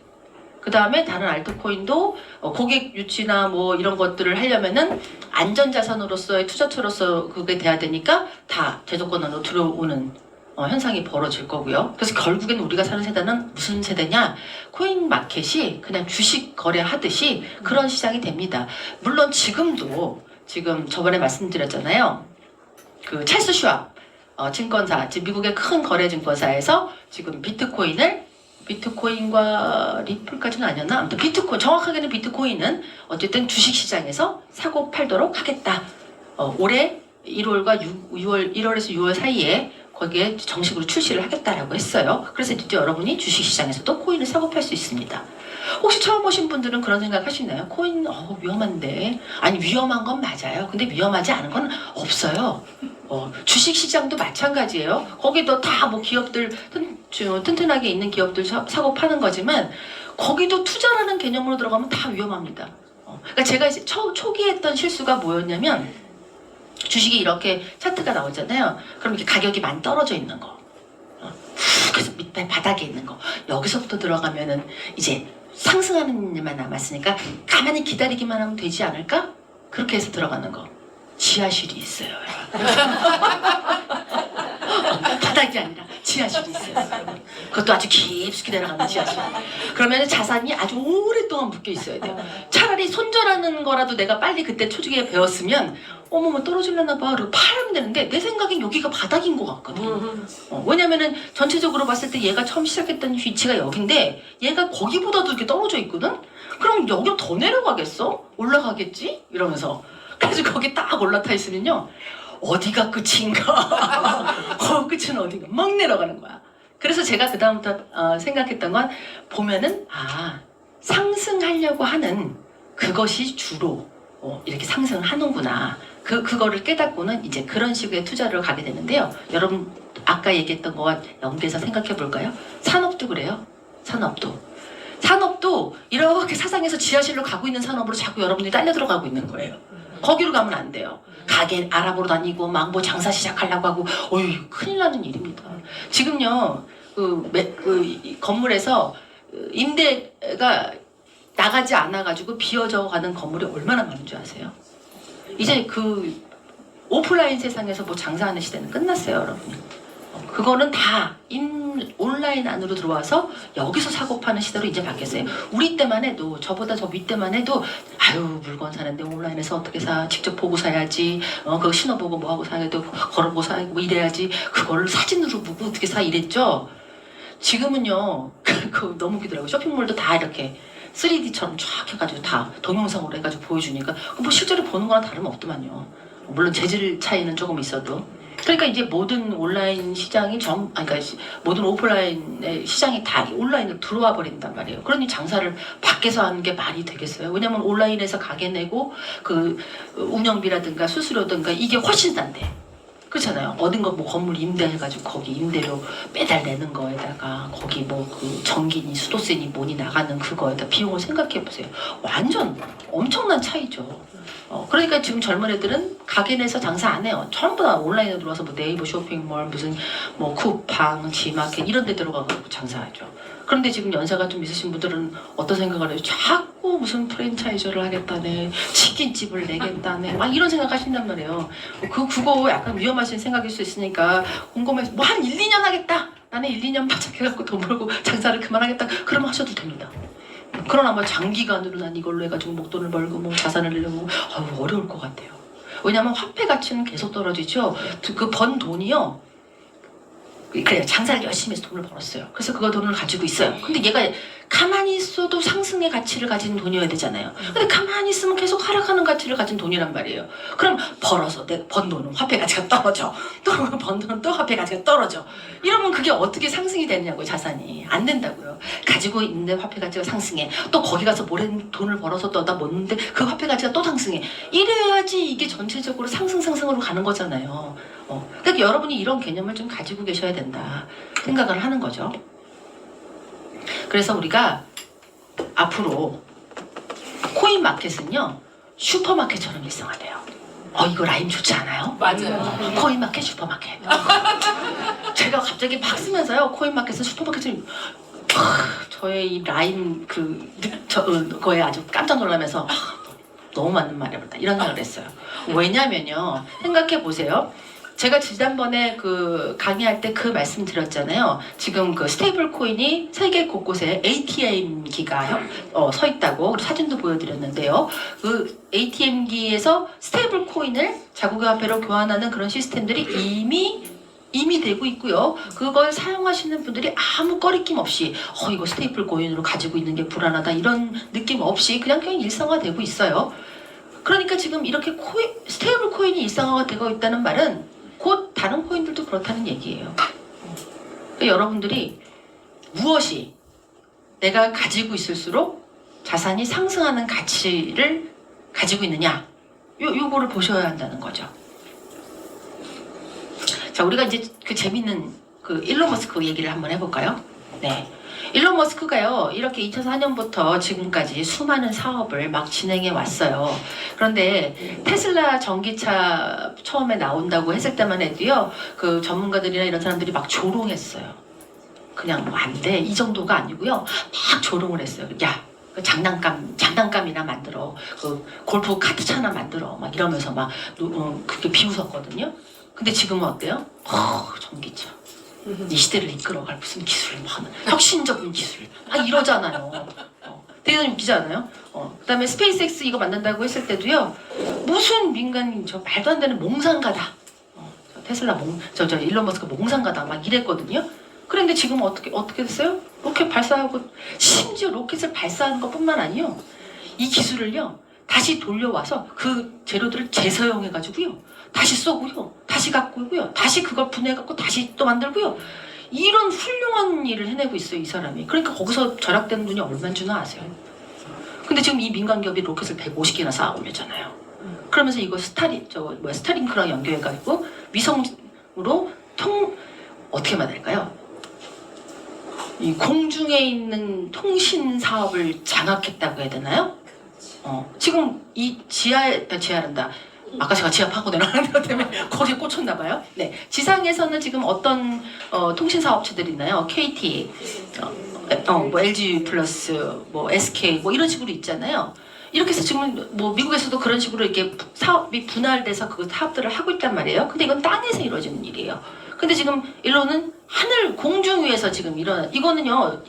그 다음에 다른 알트코인도 고객 유치나 뭐 이런 것들을 하려면은 안전자산으로서의 투자처로서 그게 돼야 되니까 다 제도권 안으로 들어오는 현상이 벌어질 거고요. 그래서 결국엔 우리가 사는 세대는 무슨 세대냐? 코인 마켓이 그냥 주식 거래하듯이 그런 시장이 됩니다. 물론 지금도 지금 저번에 말씀드렸잖아요. 그 찰스 슈왑 증권사, 지금 미국의 큰 거래 증권사에서 지금 비트코인과 리플까지는 아니었나? 아무튼 정확하게는 비트코인은 어쨌든 주식시장에서 사고 팔도록 하겠다. 올해 1월에서 6월 사이에 거기에 정식으로 출시를 하겠다라고 했어요. 그래서 이제 여러분이 주식시장에서도 코인을 사고 팔 수 있습니다. 혹시 처음 오신 분들은 그런 생각 하시나요? 코인 위험한데. 아니 위험한 건 맞아요. 근데 위험하지 않은 건 없어요. 주식시장도 마찬가지예요. 거기도 다 뭐 기업들 튼튼하게 있는 기업들 사고 파는 거지만 거기도 투자라는 개념으로 들어가면 다 위험합니다. 그러니까 제가 이제 초기에 했던 실수가 뭐였냐면 주식이 이렇게 차트가 나오잖아요. 그럼 이렇게 가격이 많이 떨어져 있는 거. 훅 해서 밑에 바닥에 있는 거. 여기서부터 들어가면은 이제 상승하는 일만 남았으니까 가만히 기다리기만 하면 되지 않을까? 그렇게 해서 들어가는 거. 지하실이 있어요. 바닥이 아니라 지하실이 있어요. 그것도 아주 깊숙이 내려가는 지하실. 그러면 자산이 아주 오랫동안 묶여 있어야 돼요. 차라리 손절하는 거라도 내가 빨리 그때 초기에 배웠으면 어머머 떨어지려나 봐. 그리고 팔면 되는데 내 생각엔 여기가 바닥인 것 같거든. 왜냐면은 전체적으로 봤을 때 얘가 처음 시작했던 위치가 여긴데 얘가 거기보다도 이렇게 떨어져 있거든? 그럼 여기로 더 내려가겠어? 올라가겠지? 이러면서. 그래서 거기 딱 올라타 있으면요. 어디가 끝인가? 끝은 어디가? 막 내려가는 거야. 그래서 제가 그다음부터 생각했던 건 보면은 상승하려고 하는 그것이 주로 이렇게 상승을 하는구나. 그거를 깨닫고는 이제 그런 식의 투자를 가게 되는데요. 여러분 아까 얘기했던 거와 연계해서 생각해 볼까요? 산업도 그래요. 산업도 이렇게 사상에서 지하실로 가고 있는 산업으로 자꾸 여러분들이 딸려 들어가고 있는 거예요. 거기로 가면 안 돼요. 가게 알아보러 다니고 막 뭐 장사 시작하려고 하고 어휴 큰일 나는 일입니다. 지금요 이 건물에서 임대가 나가지 않아가지고 비어져 가는 건물이 얼마나 많은 줄 아세요? 이제 그 오프라인 세상에서 뭐 장사하는 시대는 끝났어요, 여러분. 그거는 다 온라인 안으로 들어와서 여기서 사고 파는 시대로 이제 바뀌었어요. 우리 때만 해도 저보다 저 윗때만 해도 물건 사는데 온라인에서 어떻게 사? 직접 보고 사야지. 그거 신어보고 뭐하고 사야도 걸어보고 사야지 뭐 이래야지. 그거를 사진으로 보고 어떻게 사 이랬죠. 지금은요 그 너무 웃기더라고요. 쇼핑몰도 다 이렇게 3D처럼 쫙 해가지고 다 동영상으로 해가지고 보여주니까 뭐 실제로 보는 거랑 다름없더만요. 물론 재질 차이는 조금 있어도. 그러니까 이제 모든 온라인 시장이 그러니까 모든 오프라인의 시장이 다 온라인으로 들어와 버린단 말이에요. 그러니 장사를 밖에서 하는 게 말이 되겠어요? 왜냐면 온라인에서 가게 내고 그 운영비라든가 수수료든가 이게 훨씬 싼데. 그렇잖아요. 어딘가 뭐 건물 임대해가지고 거기 임대료 매달 내는 거에다가 거기 뭐 그 전기니 수도세니 뭐니 나가는 그거에다 비용을 생각해 보세요. 완전 엄청난 차이죠. 그러니까 지금 젊은 애들은 가게 내서 장사 안 해요. 전부 다 온라인에 들어와서 뭐 네이버 쇼핑몰 무슨 뭐 쿠팡, 지마켓 이런 데 들어가서 장사하죠. 그런데 지금 연세가 좀 있으신 분들은 어떤 생각을 해요? 자꾸 무슨 프랜차이즈를 하겠다네, 치킨집을 내겠다네, 막 이런 생각 하신단 말이에요. 그거 약간 위험하신 생각일 수 있으니까 궁금해서 뭐 한 1, 2년 하겠다. 나는 1, 2년 바짝해갖고 돈 벌고 장사를 그만하겠다. 그러면 하셔도 됩니다. 그러나 뭐 장기간으로 난 이걸로 해가지고 목돈을 벌고 뭐 자산을 내려고 어려울 것 같아요. 왜냐하면 화폐 가치는 계속 떨어지죠. 그 번 돈이요. 그래요. 장사를 열심히 해서 돈을 벌었어요. 그래서 그 돈을 가지고 있어요. 근데 얘가 가만히 있어도 상승의 가치를 가진 돈이어야 되잖아요. 근데 가만히 있으면 계속 하락하는 가치를 가진 돈이란 말이에요. 그럼 벌어서 내 번 돈은 화폐 가치가 떨어져. 또 번 돈은 또 화폐 가치가 떨어져. 이러면 그게 어떻게 상승이 되냐고요. 자산이. 안 된다고요. 가지고 있는 화폐 가치가 상승해. 또 거기 가서 돈을 벌어서 떠다 먹는데 그 화폐 가치가 또 상승해. 이래야지 이게 전체적으로 상승으로 가는 거잖아요. 그러니까 여러분이 이런 개념을 좀 가지고 계셔야 된다 생각을 하는 거죠. 그래서 우리가 앞으로 코인 마켓은요 슈퍼마켓처럼 일상화돼요. 이거 라임 좋지 않아요? 맞아요. 코인 마켓, 슈퍼마켓. 제가 갑자기 막 쓰면서요 코인 마켓은 슈퍼마켓은 저의 이 라임 그거에 아주 깜짝 놀라면서 너무 맞는 말이었다 이런 생각을 했어요. 왜냐면요 생각해 보세요. 제가 지난번에 그 강의할 때 그 말씀 드렸잖아요. 지금 그 스테이블 코인이 세계 곳곳에 ATM기가 서 있다고 사진도 보여드렸는데요. 그 ATM기에서 스테이블 코인을 자국의 화폐로 교환하는 그런 시스템들이 이미 되고 있고요. 그걸 사용하시는 분들이 아무 꺼리낌 없이 이거 스테이블 코인으로 가지고 있는 게 불안하다 이런 느낌 없이 그냥 일상화되고 있어요. 그러니까 지금 이렇게 스테이블 코인이 일상화가 되고 있다는 말은 곧 다른 코인들도 그렇다는 얘기예요. 그러니까 여러분들이 무엇이 내가 가지고 있을수록 자산이 상승하는 가치를 가지고 있느냐 요거를 보셔야 한다는 거죠. 자, 우리가 이제 그 재밌는 그 일론 머스크 얘기를 한번 해볼까요? 네. 일론 머스크가요 이렇게 2004년부터 지금까지 수많은 사업을 막 진행해 왔어요. 그런데 테슬라 전기차 처음에 나온다고 했을 때만 해도요 그 전문가들이나 이런 사람들이 막 조롱했어요. 그냥 안 돼 이 정도가 아니고요 막 조롱을 했어요. 야 그 장난감이나 만들어 그 골프 카트차나 만들어 막 이러면서 막 그게 비웃었거든요. 근데 지금은 어때요? 전기차 이 시대를 이끌어갈 무슨 기술, 혁신적인 기술 이러잖아요. 되게 웃기지 않아요? 그다음에 스페이스X 이거 만든다고 했을 때도요 무슨 민간인 저 말도 안 되는 몽상가다. 테슬라 저 일론 머스크 몽상가다 막 이랬거든요. 그런데 지금 어떻게 됐어요? 로켓 발사하고 심지어 로켓을 발사하는 것뿐만 아니요 이 기술을요 다시 돌려와서 그 재료들을 재사용해가지고요 다시 쏘고요 다시 갖고 오고요 다시 그걸 분해갖고 다시 또 만들고요 이런 훌륭한 일을 해내고 있어요 이 사람이. 그러니까 거기서 절약되는 돈이 얼마인 줄 아세요? 근데 지금 이 민간 기업이 로켓을 150개나 쌓아 올렸잖아요. 그러면서 이거 스타링크랑 연결해가지고 위성으로 어떻게 말해야 될까요? 이 공중에 있는 통신 사업을 장악했다고 해야 되나요? 지금 이 지하란다. 아까 제가 지하 파고 내려가는 것 때문에 거기에 꽂혔나 봐요. 네, 지상에서는 지금 어떤 통신 사업체들이 있나요? KT, 뭐 LG 플러스, 뭐 SK, 뭐 이런 식으로 있잖아요. 이렇게 해서 지금 뭐 미국에서도 그런 식으로 이렇게 사업이 분할돼서 그 사업들을 하고 있단 말이에요. 근데 이건 땅에서 이루어지는 일이에요. 근데 지금 일론은 공중 위에서 지금 이거는요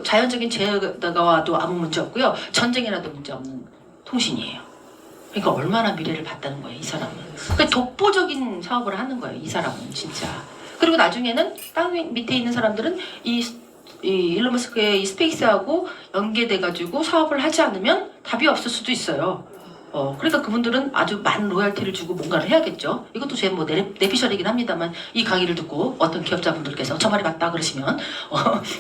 자연적인 재해가 와도 아무 문제 없고요 전쟁이라도 문제 없는 통신이에요. 그러니까 얼마나 미래를 봤다는 거예요 이 사람은. 그러니까 독보적인 사업을 하는 거예요 이 사람은 진짜. 그리고 나중에는 땅 밑에 있는 사람들은 이 일론 머스크의 이 스페이스하고 연계돼가지고 사업을 하지 않으면 답이 없을 수도 있어요. 그러니까 그분들은 아주 많은 로열티를 주고 뭔가를 해야겠죠. 이것도 제 뭐 내피셜이긴 합니다만 이 강의를 듣고 어떤 기업자분들께서 저 말이 맞다 그러시면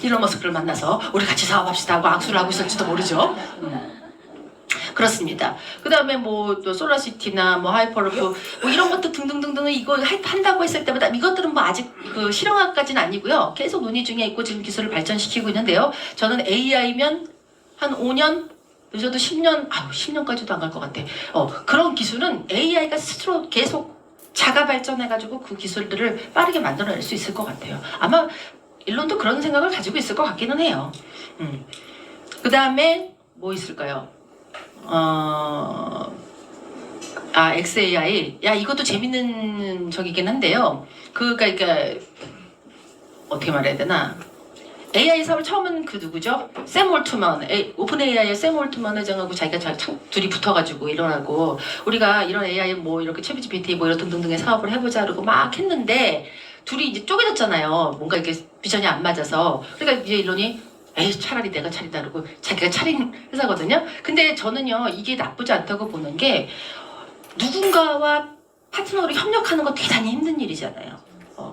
일론 머스크를 만나서 우리 같이 사업합시다 하고 악수를 하고 있을지도 모르죠. 그렇습니다. 그 다음에 뭐 또 솔라시티나 뭐 하이퍼루프 뭐 이런 것도 등등등등을 이거 한다고 했을 때마다 이것들은 뭐 아직 그 실용화까지는 아니고요. 계속 논의 중에 있고 지금 기술을 발전시키고 있는데요. 저는 AI면 한 5년 늦어도 10년, 10년까지도 안 갈 것 같아. 그런 기술은 AI가 스스로 계속 자가 발전해가지고 그 기술들을 빠르게 만들어낼 수 있을 것 같아요. 아마 일론도 그런 생각을 가지고 있을 것 같기는 해요. 그 다음에 뭐 있을까요? XAI. 이것도 재밌는 적이긴 한데요. 그러니까 어떻게 말해야 되나? AI 사업을 처음은 그 누구죠? 샘 올트먼, 오픈 AI의 샘 올트먼 회장하고 자기가 둘이 붙어가지고 일어나고 우리가 이런 AI 뭐 이렇게 챗 GPT 뭐 이런 등등등의 사업을 해보자 그러고 막 했는데 둘이 이제 쪼개졌잖아요. 뭔가 이렇게 비전이 안 맞아서. 그러니까 이제 일론이 에이 차라리 내가 차리다 그러고 자기가 차린 회사거든요. 근데 저는요 이게 나쁘지 않다고 보는 게 누군가와 파트너로 협력하는 거 대단히 힘든 일이잖아요.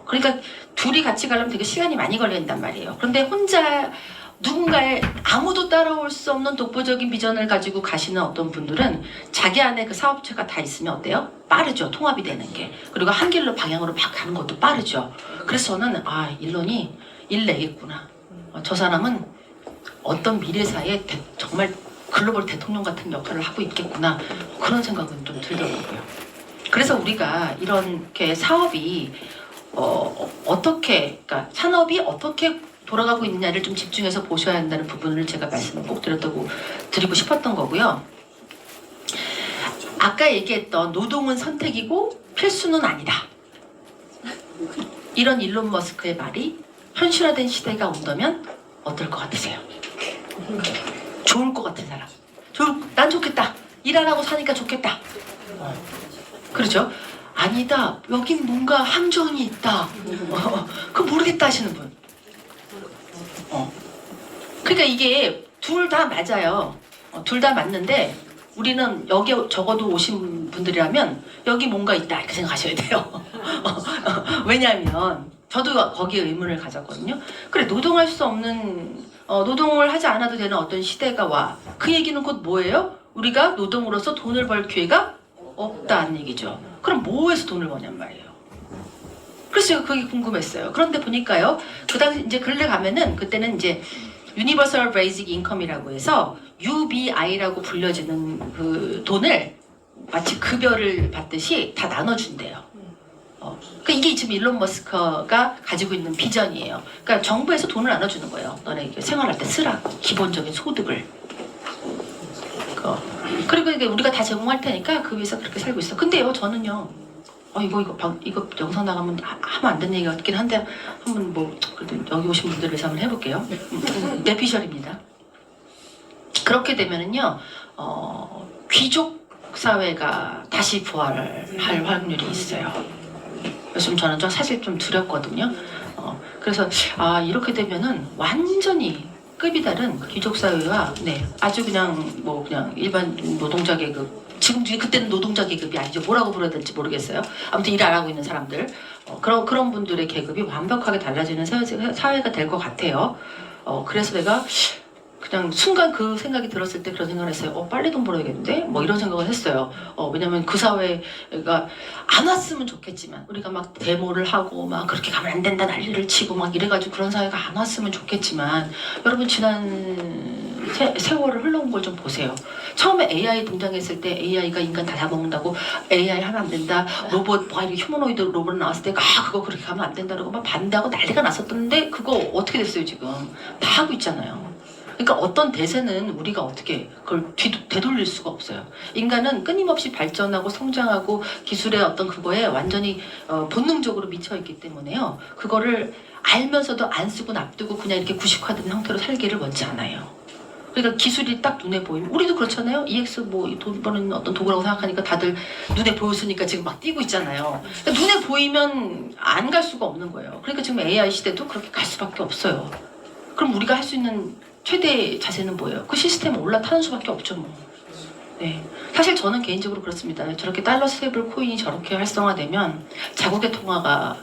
그러니까 둘이 같이 가려면 되게 시간이 많이 걸린단 말이에요. 그런데 혼자 누군가의 아무도 따라올 수 없는 독보적인 비전을 가지고 가시는 어떤 분들은 자기 안에 그 사업체가 다 있으면 어때요? 빠르죠. 통합이 되는 게. 그리고 한 길로 방향으로 막 가는 것도 빠르죠. 그래서 저는 일론이 일 내겠구나. 저 사람은 어떤 미래사에 정말 글로벌 대통령 같은 역할을 하고 있겠구나. 그런 생각은 좀 들더라고요. 그래서 우리가 이렇게 사업이 어떻게, 그러니까 산업이 어떻게 돌아가고 있느냐를 좀 집중해서 보셔야 한다는 부분을 제가 말씀을 꼭 드리고 싶었던 거고요. 아까 얘기했던 노동은 선택이고 필수는 아니다. 이런 일론 머스크의 말이 현실화된 시대가 온다면 어떨 것 같으세요? 좋을 것 같은 사람. 난 좋겠다. 일 안 하고 사니까 좋겠다. 그렇죠? 아니다. 여긴 뭔가 함정이 있다. 그거 모르겠다 하시는 분. 그러니까 이게 둘 다 맞아요. 둘 다 맞는데 우리는 여기 적어도 오신 분들이라면 여기 뭔가 있다 이렇게 생각하셔야 돼요. 왜냐하면 저도 거기에 의문을 가졌거든요. 그래 노동할 수 없는 노동을 하지 않아도 되는 어떤 시대가 와. 그 얘기는 곧 뭐예요? 우리가 노동으로서 돈을 벌 기회가 없다는 얘기죠. 그럼 뭐해서 돈을 버냔 말이에요. 그래서 제가 그게 궁금했어요. 그런데 보니까요, 그 당시 이제 근래 가면은 그때는 이제 Universal Basic Income이라고 해서 UBI라고 불려지는 그 돈을 마치 급여를 받듯이 다 나눠준대요. 그러니까 이게 지금 일론 머스크가 가지고 있는 비전이에요. 그러니까 정부에서 돈을 나눠주는 거예요. 너네 생활할 때 쓰라고 기본적인 소득을. 그리고 이게 우리가 다 제공할 테니까 그 위해서 그렇게 살고 있어. 근데요, 저는요, 이거 영상 나가면 하면 안 되는 얘기 같긴 한데 한번 뭐 그래도 여기 오신 분들 위해서 한번 해볼게요. 내피셜입니다. 그렇게 되면은요, 귀족 사회가 다시 부활할 확률이 있어요. 그래서 저는 사실 좀 두렵거든요. 그래서 이렇게 되면은 완전히 급이 다른 귀족 사회와 아주 그냥 일반 노동자 계급 지금 그때는 노동자 계급이 아니죠. 뭐라고 불러야 될지 모르겠어요. 아무튼 일 안 하고 있는 사람들 그런 분들의 계급이 완벽하게 달라지는 사회가 될 것 같아요. 그래서 내가 그냥 순간 그 생각이 들었을 때 그런 생각을 했어요. 빨리 돈 벌어야겠는데? 뭐 이런 생각을 했어요. 왜냐면 그 사회가 안 왔으면 좋겠지만 우리가 막 데모를 하고 막 그렇게 가면 안 된다 난리를 치고 막 이래가지고 그런 사회가 안 왔으면 좋겠지만 여러분 지난 세월을 흘러온 걸 좀 보세요. 처음에 AI 등장했을 때 AI가 인간 다 잡아먹는다고 AI 하면 안 된다. 로봇 이렇게 휴머노이드 로봇 나왔을 때 그거 그렇게 가면 안 된다고 막 반대하고 난리가 났었던데 그거 어떻게 됐어요 지금? 다 하고 있잖아요. 그러니까 어떤 대세는 우리가 어떻게 그걸 되돌릴 수가 없어요. 인간은 끊임없이 발전하고 성장하고 기술의 어떤 그거에 완전히 본능적으로 미쳐있기 때문에요. 그거를 알면서도 안 쓰고 놔두고 그냥 이렇게 구식화된 형태로 살기를 원치 않아요. 그러니까 기술이 딱 눈에 보이면 우리도 그렇잖아요. EX 뭐 돈 버는 어떤 도구라고 생각하니까 다들 눈에 보였으니까 지금 막 뛰고 있잖아요. 그러니까 눈에 보이면 안 갈 수가 없는 거예요. 그러니까 지금 AI 시대도 그렇게 갈 수밖에 없어요. 그럼 우리가 할 수 있는 최대 자세는 뭐예요? 그 시스템에 올라타는 수밖에 없죠 뭐. 사실 저는 개인적으로 그렇습니다. 저렇게 달러 스테이블 코인이 저렇게 활성화되면 자국의 통화가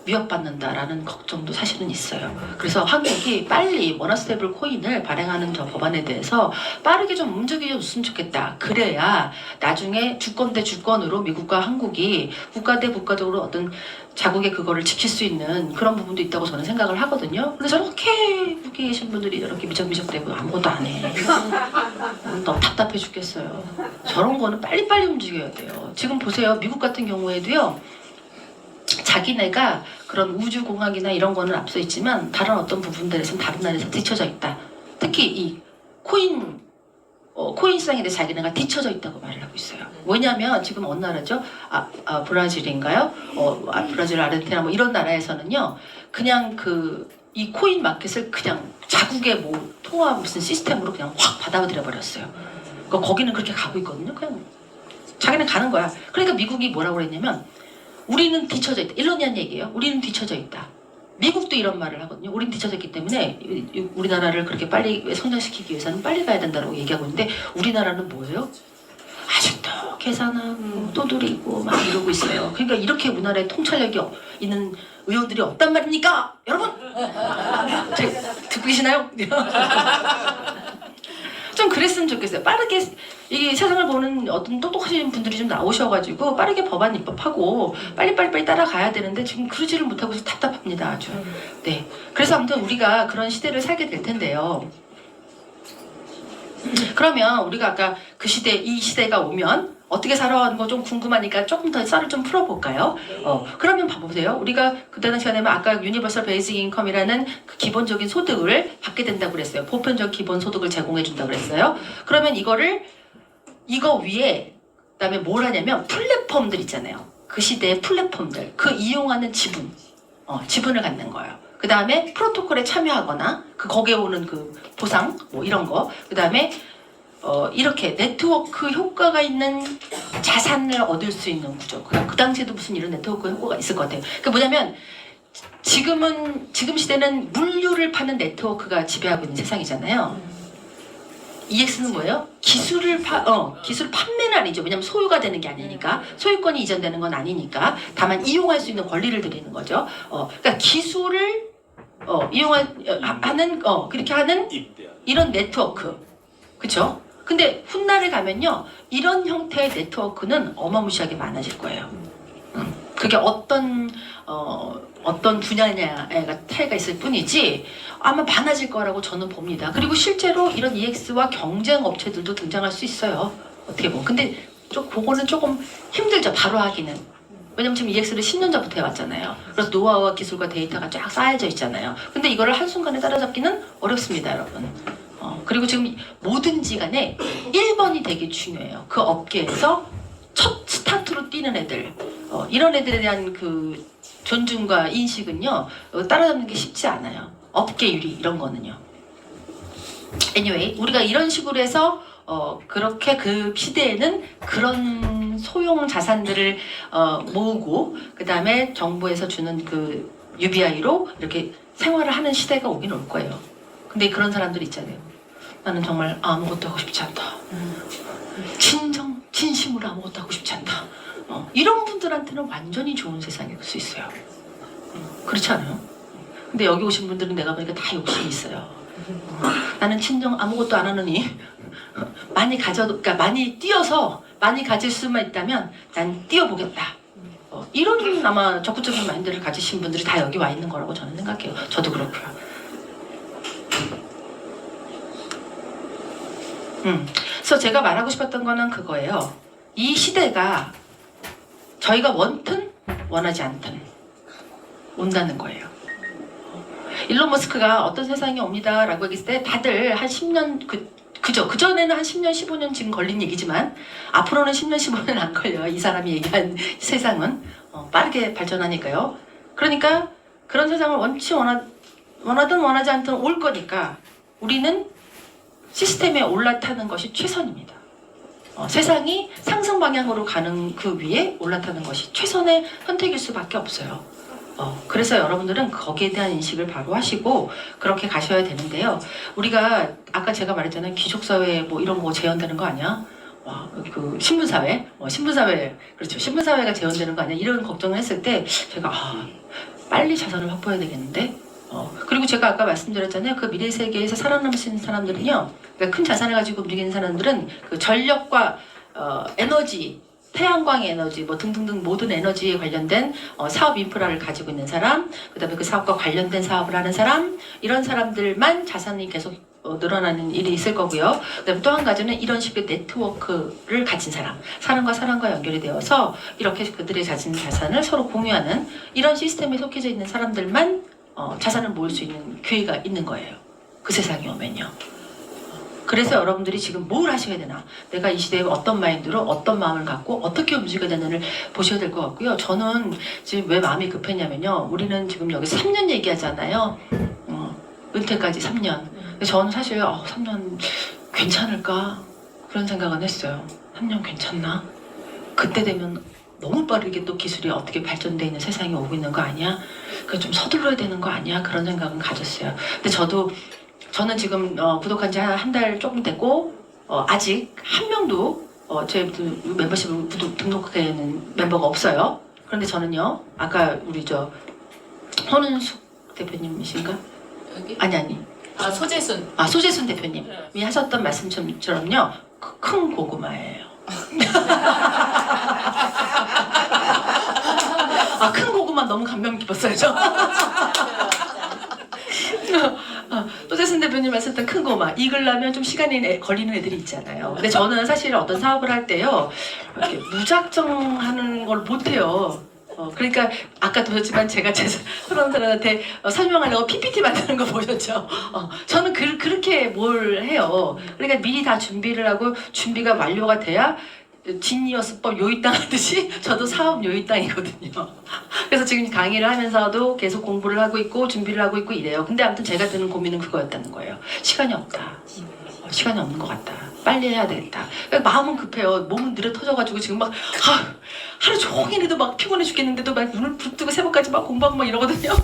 위협받는다라는 걱정도 사실은 있어요. 그래서 한국이 빨리 원화스테이블 코인을 발행하는 저 법안에 대해서 빠르게 좀 움직여줬으면 좋겠다. 그래야 나중에 주권 대 주권으로 미국과 한국이 국가 대 국가적으로 어떤 자국의 그거를 지킬 수 있는 그런 부분도 있다고 저는 생각을 하거든요. 근데 저렇게 북에 계신 분들이 저렇게 미적미적대고 아무것도 안 해. 너무 답답해 죽겠어요. 저런 거는 빨리빨리 움직여야 돼요. 지금 보세요. 미국 같은 경우에도요. 자기네가 그런 우주공학이나 이런 거는 앞서 있지만 다른 어떤 부분들에서는 다른 나라에서 뒤쳐져 있다. 특히 이 코인 코인 시장에 대해서 자기네가 뒤처져 있다고 말을 하고 있어요. 왜냐하면 지금 어느 나라죠? 브라질인가요? 브라질, 아르헨티나 뭐 이런 나라에서는요, 그냥 이 코인 마켓을 그냥 자국의 뭐 통화 무슨 시스템으로 그냥 확 받아들여 버렸어요. 그러니까 거기는 그렇게 가고 있거든요. 그냥 자기는 가는 거야. 그러니까 미국이 뭐라고 그랬냐면 우리는 뒤처져 있다. 일러니한 얘기예요. 우리는 뒤처져 있다. 미국도 이런 말을 하거든요. 우린 뒤처져 있기 때문에 우리나라를 그렇게 빨리 성장시키기 위해서는 빨리 가야 된다고 얘기하고 있는데 우리나라는 뭐예요? 아직도 계산하고 또들이고 막 이러고 있어요. 그러니까 이렇게 우리나라에 통찰력이 있는 의원들이 없단 말입니까? 여러분! 듣고 계시나요? 좀 그랬으면 좋겠어요. 빠르게 이 세상을 보는 어떤 똑똑하신 분들이 좀 나오셔가지고 빠르게 법안 입법하고 빨리 따라가야 되는데 지금 그러지를 못하고 있어서 답답합니다. 아주. 네. 그래서 아무튼 우리가 그런 시대를 살게 될 텐데요. 그러면 우리가 아까 이 시대가 오면 어떻게 살아가는 거 좀 궁금하니까 조금 더 썰을 좀 풀어볼까요? 그러면 봐보세요. 우리가 그때 당시에는 아까 유니버설 베이직 인컴이라는 그 기본적인 소득을 받게 된다고 그랬어요. 보편적 기본 소득을 제공해 준다고 그랬어요. 그러면 이거 위에 그다음에 뭘 하냐면 플랫폼들 있잖아요. 그 시대의 플랫폼들, 그 이용하는 지분을 갖는 거예요. 그 다음에 프로토콜에 참여하거나 거기에 오는 그 보상 뭐 이런 거. 그 다음에 이렇게 네트워크 효과가 있는 자산을 얻을 수 있는 구조. 그 당시에도 무슨 이런 네트워크 효과가 있을 것 같아요. 그게 뭐냐면 지금 시대는 물류를 파는 네트워크가 지배하고 있는 세상이잖아요. EX는 뭐예요? 기술 판매는 아니죠. 왜냐면 소유가 되는 게 아니니까. 소유권이 이전되는 건 아니니까. 다만 이용할 수 있는 권리를 드리는 거죠. 그러니까 기술을 그렇게 하는 이런 네트워크. 그쵸? 근데 훗날에 가면요, 이런 형태의 네트워크는 어마무시하게 많아질 거예요. 그게 어떤 분야냐가 차이가 있을 뿐이지 아마 많아질 거라고 저는 봅니다. 그리고 실제로 이런 EX와 경쟁 업체들도 등장할 수 있어요. 어떻게 보면. 근데 그거는 조금 힘들죠. 바로 하기는. 왜냐면 지금 EX를 10년 전부터 해왔잖아요. 그래서 노하우와 기술과 데이터가 쫙 쌓여져 있잖아요. 근데 이거를 한순간에 따라잡기는 어렵습니다, 여러분. 그리고 지금 뭐든지 간에 1번이 되게 중요해요. 그 업계에서 첫 스타트로 뛰는 애들. 이런 애들에 대한 그 존중과 인식은요, 따라잡는 게 쉽지 않아요. 업계 유리 이런 거는요. Anyway, 우리가 이런 식으로 해서 그렇게 그 시대에는 그런 소형 자산들을 모으고 그 다음에 정부에서 주는 그 UBI로 이렇게 생활을 하는 시대가 오긴 올 거예요. 근데 그런 사람들 있잖아요. 나는 정말 아무것도 하고 싶지 않다. 진심으로 아무것도 하고 싶지 않다. 이런 분들한테는 완전히 좋은 세상일 수 있어요. 그렇지 않아요? 근데 여기 오신 분들은 내가 보니까 다 욕심이 있어요. 나는 친정 아무것도 안 하느니 그러니까 많이 뛰어서 많이 가질 수만 있다면 난 뛰어보겠다. 이런 아마 적극적인 마인드를 가지신 분들이 다 여기 와 있는 거라고 저는 생각해요. 저도 그렇고요. 그래서 제가 말하고 싶었던 거는 그거예요. 이 시대가 저희가 원튼 원하지 않든 온다는 거예요. 일론 머스크가 어떤 세상이 옵니다 라고 얘기했을 때 다들 한 10년 그전에는 한 10년 15년 지금 걸린 얘기지만 앞으로는 10년 15년 안 걸려요. 이 사람이 얘기한 세상은 빠르게 발전하니까요. 그러니까 그런 세상을 원하든 원하지 않든 올 거니까 우리는 시스템에 올라타는 것이 최선입니다. 세상이 상승 방향으로 가는 그 위에 올라타는 것이 최선의 선택일 수밖에 없어요. 그래서 여러분들은 거기에 대한 인식을 바로 하시고 그렇게 가셔야 되는데요. 우리가 아까 제가 말했잖아요. 귀족사회 뭐 이런 거 재현되는 거 아니야? 그 신분사회? 그렇죠. 신분사회가 재현되는 거 아니야? 이런 걱정을 했을 때 제가 빨리 자산을 확보해야 되겠는데? 그리고 제가 아까 말씀드렸잖아요. 그 미래 세계에서 살아남으신 사람들은요. 그러니까 큰 자산을 가지고 움직이는 사람들은 그 전력과 에너지, 태양광 에너지 뭐 등등등 모든 에너지에 관련된 사업 인프라를 가지고 있는 사람, 그 다음에 그 사업과 관련된 사업을 하는 사람, 이런 사람들만 자산이 계속 늘어나는 일이 있을 거고요. 그다음에 또 한 가지는 이런 식의 네트워크를 가진 사람과 사람과 연결이 되어서 이렇게 그들의 가진 자산을 서로 공유하는 이런 시스템에 속해져 있는 사람들만 자산을 모을 수 있는 기회가 있는 거예요. 그 세상이 오면요. 그래서 여러분들이 지금 뭘 하셔야 되나, 내가 이 시대에 어떤 마인드로 어떤 마음을 갖고 어떻게 움직여야 되는지를 보셔야 될 것 같고요. 저는 지금 왜 마음이 급했냐면요, 우리는 지금 여기 3년 얘기하잖아요. 은퇴까지 3년. 근데 저는 사실 3년 괜찮을까 그런 생각은 했어요. 3년 괜찮나? 그때 되면 너무 빠르게 또 기술이 어떻게 발전돼 있는 세상이 오고 있는 거 아니야? 그 좀 서둘러야 되는 거 아니야? 그런 생각은 가졌어요. 근데 저는 지금 구독한 지 한 달 조금 됐고, 아직 한 명도 제 멤버십을 등록하는 멤버가 없어요. 그런데 저는요, 아까 우리 헌은숙 대표님이신가? 여기? 아니. 소재순. 소재순 대표님이 하셨던 말씀처럼요, 큰 고구마예요. 큰 고구마 너무 감명 깊었어요, 저. 소재순 대표님 하셨던 큰 고구마 익으려면 좀 시간이 걸리는 애들이 있잖아요. 근데 저는 사실 어떤 사업을 할 때요, 이렇게 무작정 하는 걸 못해요. 그러니까 아까 보셨지만 제가 제 사람들한테 설명하려고 PPT 만드는 거 보셨죠? 저는 그렇게 뭘 해요. 그러니까 미리 다 준비를 하고 준비가 완료가 돼야 진이어스법 요입당 하듯이 저도 사업 요입당이거든요. 그래서 지금 강의를 하면서도 계속 공부를 하고 있고 준비를 하고 있고 이래요. 근데 아무튼 제가 드는 고민은 그거였다는 거예요. 시간이 없다. 시간이 없는 것 같다. 빨리 해야 되겠다. 그러니까 마음은 급해요. 몸은 느려 터져가지고 지금 막 하루 종일에도 막 피곤해 죽겠는데도 막 눈을 부릅뜨고 새벽까지 막 공부하고 막 이러거든요.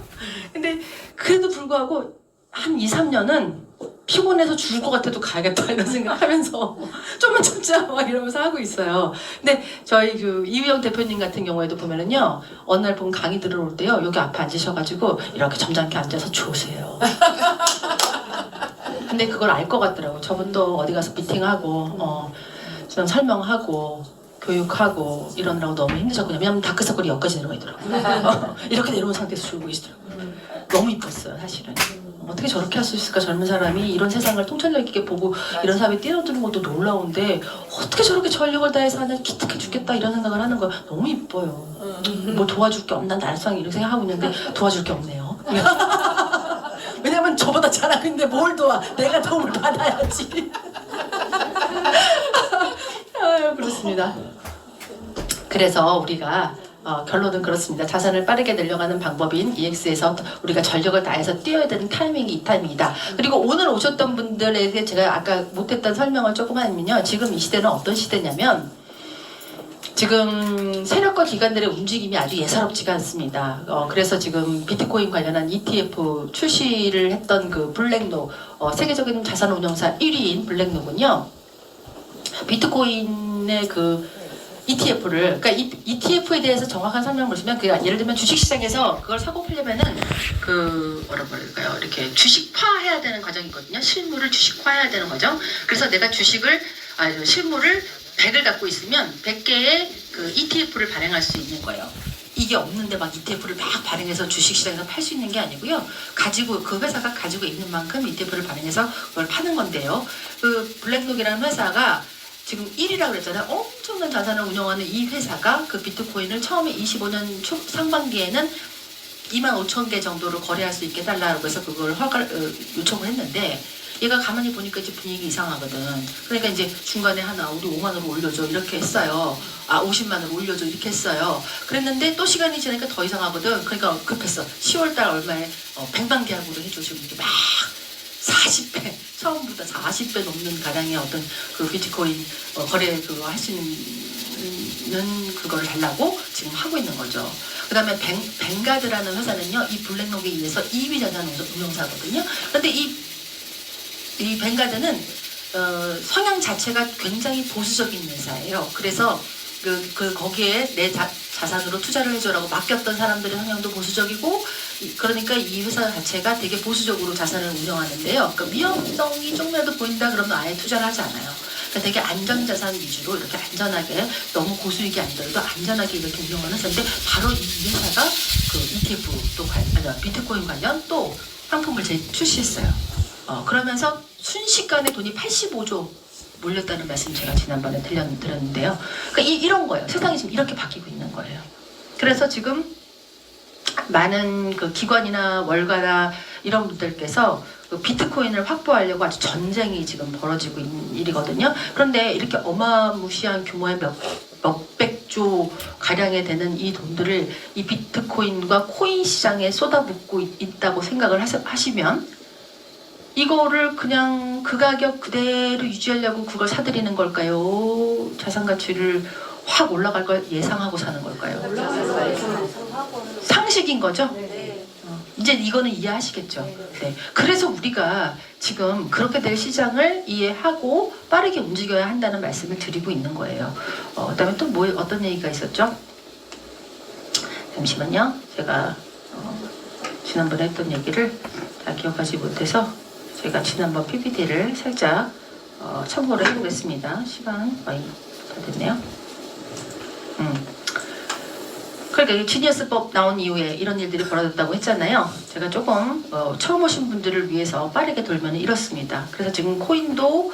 근데 그래도 불구하고 한 2, 3년은 피곤해서 죽을 것 같아도 가야겠다 이런 생각하면서 좀만 참자 막 이러면서 하고 있어요. 근데 저희 이우영 대표님 같은 경우에도 보면은요, 어느 날 보면 강의 들어올 때요, 여기 앞에 앉으셔가지고 이렇게 점잖게 앉아서 주무세요. 근데 그걸 알 것 같더라고. 저분도 어디 가서 미팅하고 좀 설명하고 교육하고 이러느라고 너무 힘드셨거든요. 왜냐면 다크서클이 여기까지 내려가 있더라고요. 이렇게 내려온 상태에서 졸고 계시더라고요. 너무 이뻤어요, 사실은. 어떻게 저렇게 할 수 있을까? 젊은 사람이 이런 세상을 통찰력 있게 보고 이런 사업에 뛰어드는 것도 놀라운데 어떻게 저렇게 전력을 다해서 하냐, 기특해 죽겠다 이런 생각을 하는 거야. 너무 이뻐요. 뭐 도와줄 게 없나 날상 이렇게 생각하고 있는데 도와줄 게 없네요. 왜냐면 저보다 잘하고 있는데 뭘 도와? 내가 도움을 받아야지. 아유, 그렇습니다. 그래서 우리가 결론은 그렇습니다. 자산을 빠르게 늘려가는 방법인 EX에서 우리가 전력을 다해서 뛰어야 되는 타이밍이 이 타이밍이다. 그리고 오늘 오셨던 분들에게 제가 아까 못했던 설명을 조금 하면요, 지금 이 시대는 어떤 시대냐면 지금 세력과 기관들의 움직임이 아주 예사롭지가 않습니다. 그래서 지금 비트코인 관련한 ETF 출시를 했던 그 블랙록, 세계적인 자산 운용사 1위인 블랙록은요, 비트코인의 ETF를, 그러니까 ETF에 대해서 정확한 설명을 주면, 예를 들면 주식시장에서 그걸 사고 팔려면은 뭐라고 할까요? 이렇게 주식화해야 되는 과정이 있거든요. 실물을 주식화해야 되는 과정. 그래서 내가 실물을 100을 갖고 있으면 100개의 ETF를 발행할 수 있는 거예요. 이게 없는데 막 ETF를 막 발행해서 주식시장에서 팔 수 있는 게 아니고요. 그 회사가 가지고 있는 만큼 ETF를 발행해서 그걸 파는 건데요. 블랙록이라는 회사가 지금 1위라고 그랬잖아요. 엄청난 자산을 운영하는 이 회사가 비트코인을 처음에 25년 상반기에는 25,000개 정도로 거래할 수 있게 해달라고 해서 그걸 요청을 했는데, 얘가 가만히 보니까 이제 분위기 이상하거든. 그러니까 이제 중간에 우리 5만으로 올려줘 이렇게 했어요. 50만으로 올려줘 이렇게 했어요. 그랬는데 또 시간이 지나니까 더 이상하거든. 그러니까 급했어. 10월달 얼마에 뱅방계약으로 해줘. 지금 이렇게 막 40배, 처음보다 40배 넘는 가량의 어떤 비트코인 거래 할 수 있는 그걸 달라고 지금 하고 있는 거죠. 그 다음에 뱅가드라는 회사는요, 이 블랙록에 의해서 2위 자산 운용사거든요. 그런데 이 뱅가드는 성향 자체가 굉장히 보수적인 회사예요. 그래서 거기에 내 자산으로 투자를 해줘라고 맡겼던 사람들의 성향도 보수적이고, 그러니까 이 회사 자체가 되게 보수적으로 자산을 운영하는데요. 그러니까 위험성이 조금이라도 보인다 그러면 아예 투자를 하지 않아요. 그러니까 되게 안전자산 위주로 이렇게 안전하게, 너무 고수익이 아니더라도 안전하게 이렇게 운영하는 회사인데, 바로 이 회사가 ETF 비트코인 관련 또 상품을 출시했어요. 그러면서 순식간에 돈이 85조 몰렸다는 말씀 제가 지난번에 들었는데요. 그러니까 이런 거예요. 세상이 지금 이렇게 바뀌고 있는 거예요. 그래서 지금 많은 기관이나 월가나 이런 분들께서 그 비트코인을 확보하려고 아주 전쟁이 지금 벌어지고 있는 일이거든요. 그런데 이렇게 어마무시한 규모의 몇백조 가량에 되는 이 돈들을 이 비트코인과 코인 시장에 쏟아붓고 있다고 생각을 하시면 이거를 그냥 그 가격 그대로 유지하려고 그걸 사들이는 걸까요? 자산 가치를 확 올라갈 걸 예상하고 사는 걸까요? 상식인 거죠? 이제 이거는 이해하시겠죠? 네. 그래서 우리가 지금 그렇게 될 시장을 이해하고 빠르게 움직여야 한다는 말씀을 드리고 있는 거예요. 그다음에 또 뭐 어떤 얘기가 있었죠? 잠시만요. 제가 지난번에 했던 얘기를 다 기억하지 못해서 제가 지난번 PPT를 살짝 참고를 해보겠습니다. 시간 많이 다 됐네요. 그러니까 이 지니어스법 나온 이후에 이런 일들이 벌어졌다고 했잖아요. 제가 조금 처음 오신 분들을 위해서 빠르게 돌면 이렇습니다. 그래서 지금 코인도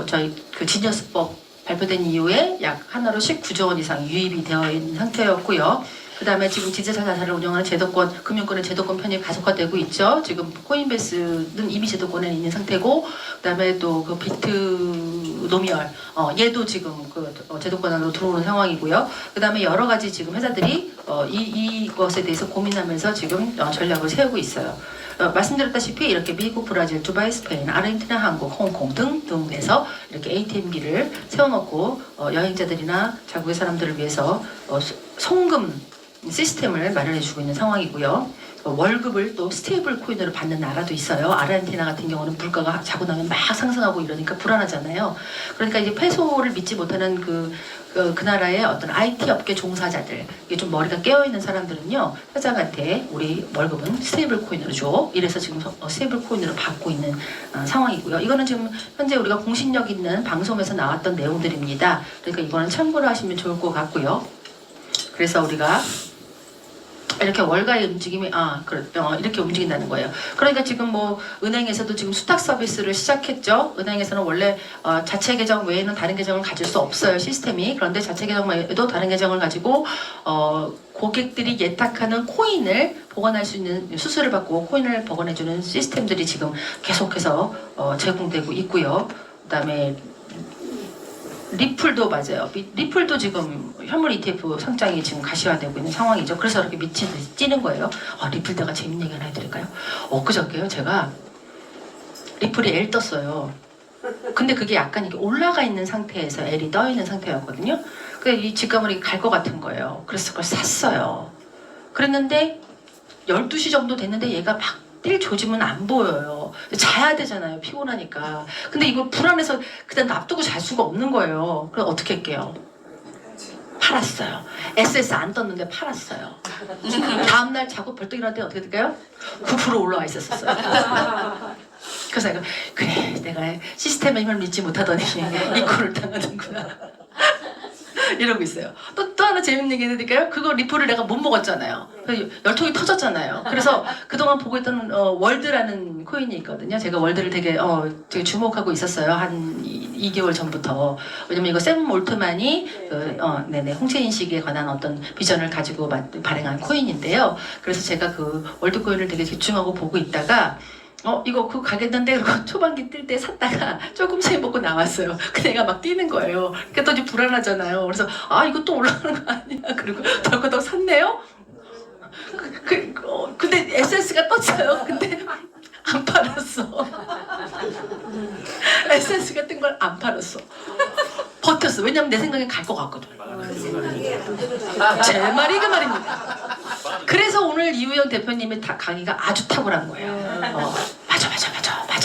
저희 그 지니어스법 발표된 이후에 약 하나로 19조 원 이상 유입이 되어 있는 상태였고요. 그 다음에 지금 디지털 자산을 운영하는 제도권, 금융권의 제도권 편입 가속화되고 있죠. 지금 코인베이스는 이미 제도권에 있는 상태고, 그 다음에 또 그 비트노미얼, 얘도 지금 그 제도권 안으로 들어오는 상황이고요. 그 다음에 여러 가지 지금 회사들이 이것에 대해서 고민하면서 지금 전략을 세우고 있어요. 말씀드렸다시피 이렇게 미국, 브라질, 두바이, 스페인, 아르헨티나, 한국, 홍콩 등등에서 이렇게 ATM기를 세워놓고 여행자들이나 자국의 사람들을 위해서 송금 시스템을 마련해주고 있는 상황이고요. 월급을 또 스테이블 코인으로 받는 나라도 있어요. 아르헨티나 같은 경우는 물가가 자고 나면 막 상승하고 이러니까 불안하잖아요. 그러니까 이제 페소를 믿지 못하는 그 나라의 어떤 IT 업계 종사자들, 이게 좀 머리가 깨어있는 사람들은요, 사장한테 우리 월급은 스테이블 코인으로 줘. 이래서 지금 스테이블 코인으로 받고 있는 상황이고요. 이거는 지금 현재 우리가 공신력 있는 방송에서 나왔던 내용들입니다. 그러니까 이거는 참고를 하시면 좋을 것 같고요. 그래서 우리가 이렇게 월가의 움직임이 이렇게 움직인다는 거예요. 그러니까 지금 뭐 은행에서도 지금 수탁 서비스를 시작했죠. 은행에서는 원래 자체 계정 외에는 다른 계정을 가질 수 없어요, 시스템이. 그런데 자체 계정 외에도 다른 계정을 가지고 고객들이 예탁하는 코인을 보관할 수 있는, 수수료를 받고 코인을 보관해주는 시스템들이 지금 계속해서 제공되고 있고요. 그다음에 리플도 맞아요. 리플도 지금 현물 ETF 상장이 지금 가시화되고 있는 상황이죠. 그래서 이렇게 미친 듯이 찌는 거예요. 리플 내가 재밌는 얘기 하나 해드릴까요? 엊그저께요. 제가 리플이 L 떴어요. 근데 그게 약간 이렇게 올라가 있는 상태에서 L이 떠 있는 상태였거든요. 그래서 이 직감을 갈 것 같은 거예요. 그래서 그걸 샀어요. 그랬는데 12시 정도 됐는데 얘가 막 뛸 조짐은 안 보여요. 자야 되잖아요. 피곤하니까. 근데 이걸 불안해서 그냥 놔두고 잘 수가 없는 거예요. 그럼 어떻게 할게요? 팔았어요. SS 안 떴는데 팔았어요. 다음날 자고 벌떡 일어날 때 어떻게 될까요? 9% 올라와 있었어요. 그래서 내가 그래, 내가 시스템의 힘을 믿지 못하더니 이 꼴을 당하는구나. 이러고 있어요. 또 하나 재밌는 얘기 해드릴까요? 그거 리플을 내가 못 먹었잖아요. 열통이 터졌잖아요. 그래서 그동안 보고 있던 월드라는 코인이 있거든요. 제가 월드를 되게 주목하고 있었어요. 한 2개월 전부터. 왜냐면 이거 샘 몰트만이 홍채인식에 관한 어떤 비전을 가지고 발행한 코인인데요. 그래서 제가 그 월드 코인을 되게 집중하고 보고 있다가 이거 그거 가겠는데 그러고 초반기 뛸 때 샀다가 조금씩 먹고 나왔어요. 근데 얘가 막 뛰는 거예요. 그러니까 또 이제 불안하잖아요. 그래서 이거 또 올라가는 거 아니야? 그리고 덜커덕 샀네요. 근데 SS가 떴어요. 근데 안 팔았어. SS가 뜬 걸 안 팔았어. 버텼어. 왜냐면 내 생각엔 갈 것 같거든. 제 말이 그 말입니다. 그래서 오늘 이우영 대표님의 강의가 아주 탁월한 거예요.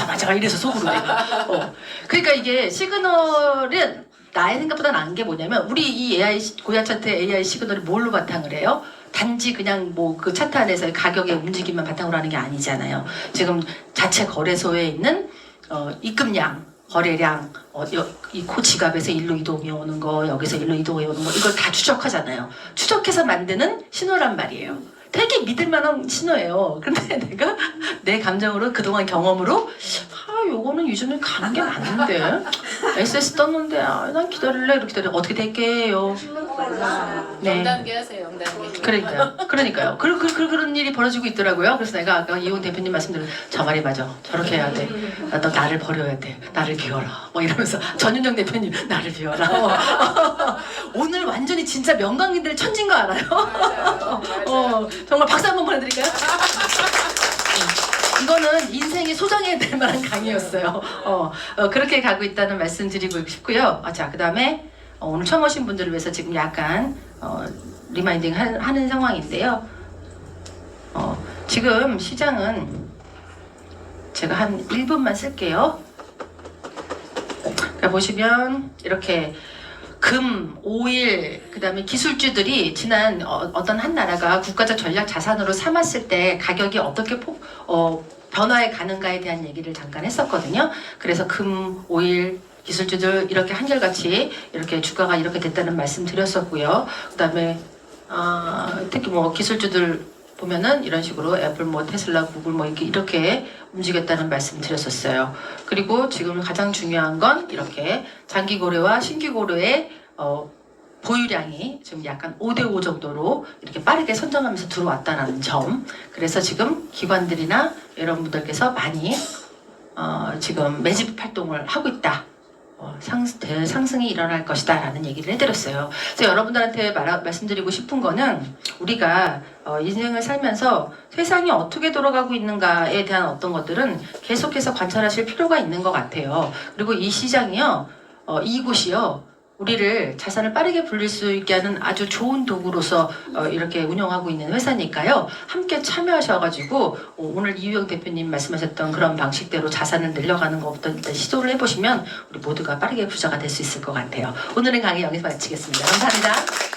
맞아 이래서 속으로 내가. 그러니까 이게 시그널은 나의 생각보다 나은 게 뭐냐면, 우리 이 AI 고야 차트 AI 시그널이 뭘로 바탕을 해요? 단지 그냥 뭐 그 차트 안에서의 가격의 움직임만 바탕으로 하는 게 아니잖아요. 지금 자체 거래소에 있는 입금량, 거래량, 이 지갑에서 일로 이동해 오는 거, 여기서 일로 이동해 오는 거, 이걸 다 추적하잖아요. 추적해서 만드는 신호란 말이에요. 되게 믿을 만한 신호예요. 근데 내가 내 감정으로, 그동안 경험으로 요거는 이전에 가는 게 맞는데 SS 떴는데 난 기다릴래 이렇게 기다려 어떻게 될게요. 네. 영단계 하세요. 영단계. 그러니까요. 그런 일이 벌어지고 있더라고요. 그래서 내가 아까 이용 대표님 말씀대로 저 말이 맞아. 저렇게 해야 돼. 너 나를 버려야 돼. 나를 비워라. 뭐 이러면서 전윤정 대표님 나를 비워라. 오늘 완전히 진짜 명강인들 천진 거 알아요? 정말 박수 한번 보내드릴까요? 이거는 인생이 소장해야 될 만한 강의였어요. 그렇게 가고 있다는 말씀 드리고 싶고요. 자, 그 다음에 오늘 처음 오신 분들을 위해서 지금 약간 리마인딩 하는 상황인데요. 지금 시장은 제가 한 1분만 쓸게요. 그러니까 보시면 이렇게 금, 오일, 그 다음에 기술주들이 지난 어떤 한 나라가 국가적 전략 자산으로 삼았을 때 가격이 어떻게 변화해 가는가에 대한 얘기를 잠깐 했었거든요. 그래서 금, 오일, 기술주들 이렇게 한결같이 이렇게 주가가 이렇게 됐다는 말씀 드렸었고요. 그 다음에 특히 뭐 기술주들 보면은 이런 식으로 애플, 뭐 테슬라, 구글 뭐 이렇게 움직였다는 말씀 드렸었어요. 그리고 지금 가장 중요한 건 이렇게 장기 고래와 신규 고래의 보유량이 지금 약간 5대5 정도로 이렇게 빠르게 선정하면서 들어왔다는 점. 그래서 지금 기관들이나 여러분들께서 많이 지금 매집 활동을 하고 있다. 상승이 일어날 것이다 라는 얘기를 해드렸어요. 그래서 여러분들한테 말씀드리고 싶은 거는 우리가 인생을 살면서 세상이 어떻게 돌아가고 있는가에 대한 어떤 것들은 계속해서 관찰하실 필요가 있는 것 같아요. 그리고 이 시장이요, 이곳이요, 우리를 자산을 빠르게 불릴 수 있게 하는 아주 좋은 도구로서 이렇게 운영하고 있는 회사니까요. 함께 참여하셔가지고 오늘 이유영 대표님 말씀하셨던 그런 방식대로 자산을 늘려가는 것부터 일단 시도를 해보시면 우리 모두가 빠르게 부자가 될 수 있을 것 같아요. 오늘은 강의 여기서 마치겠습니다. 감사합니다.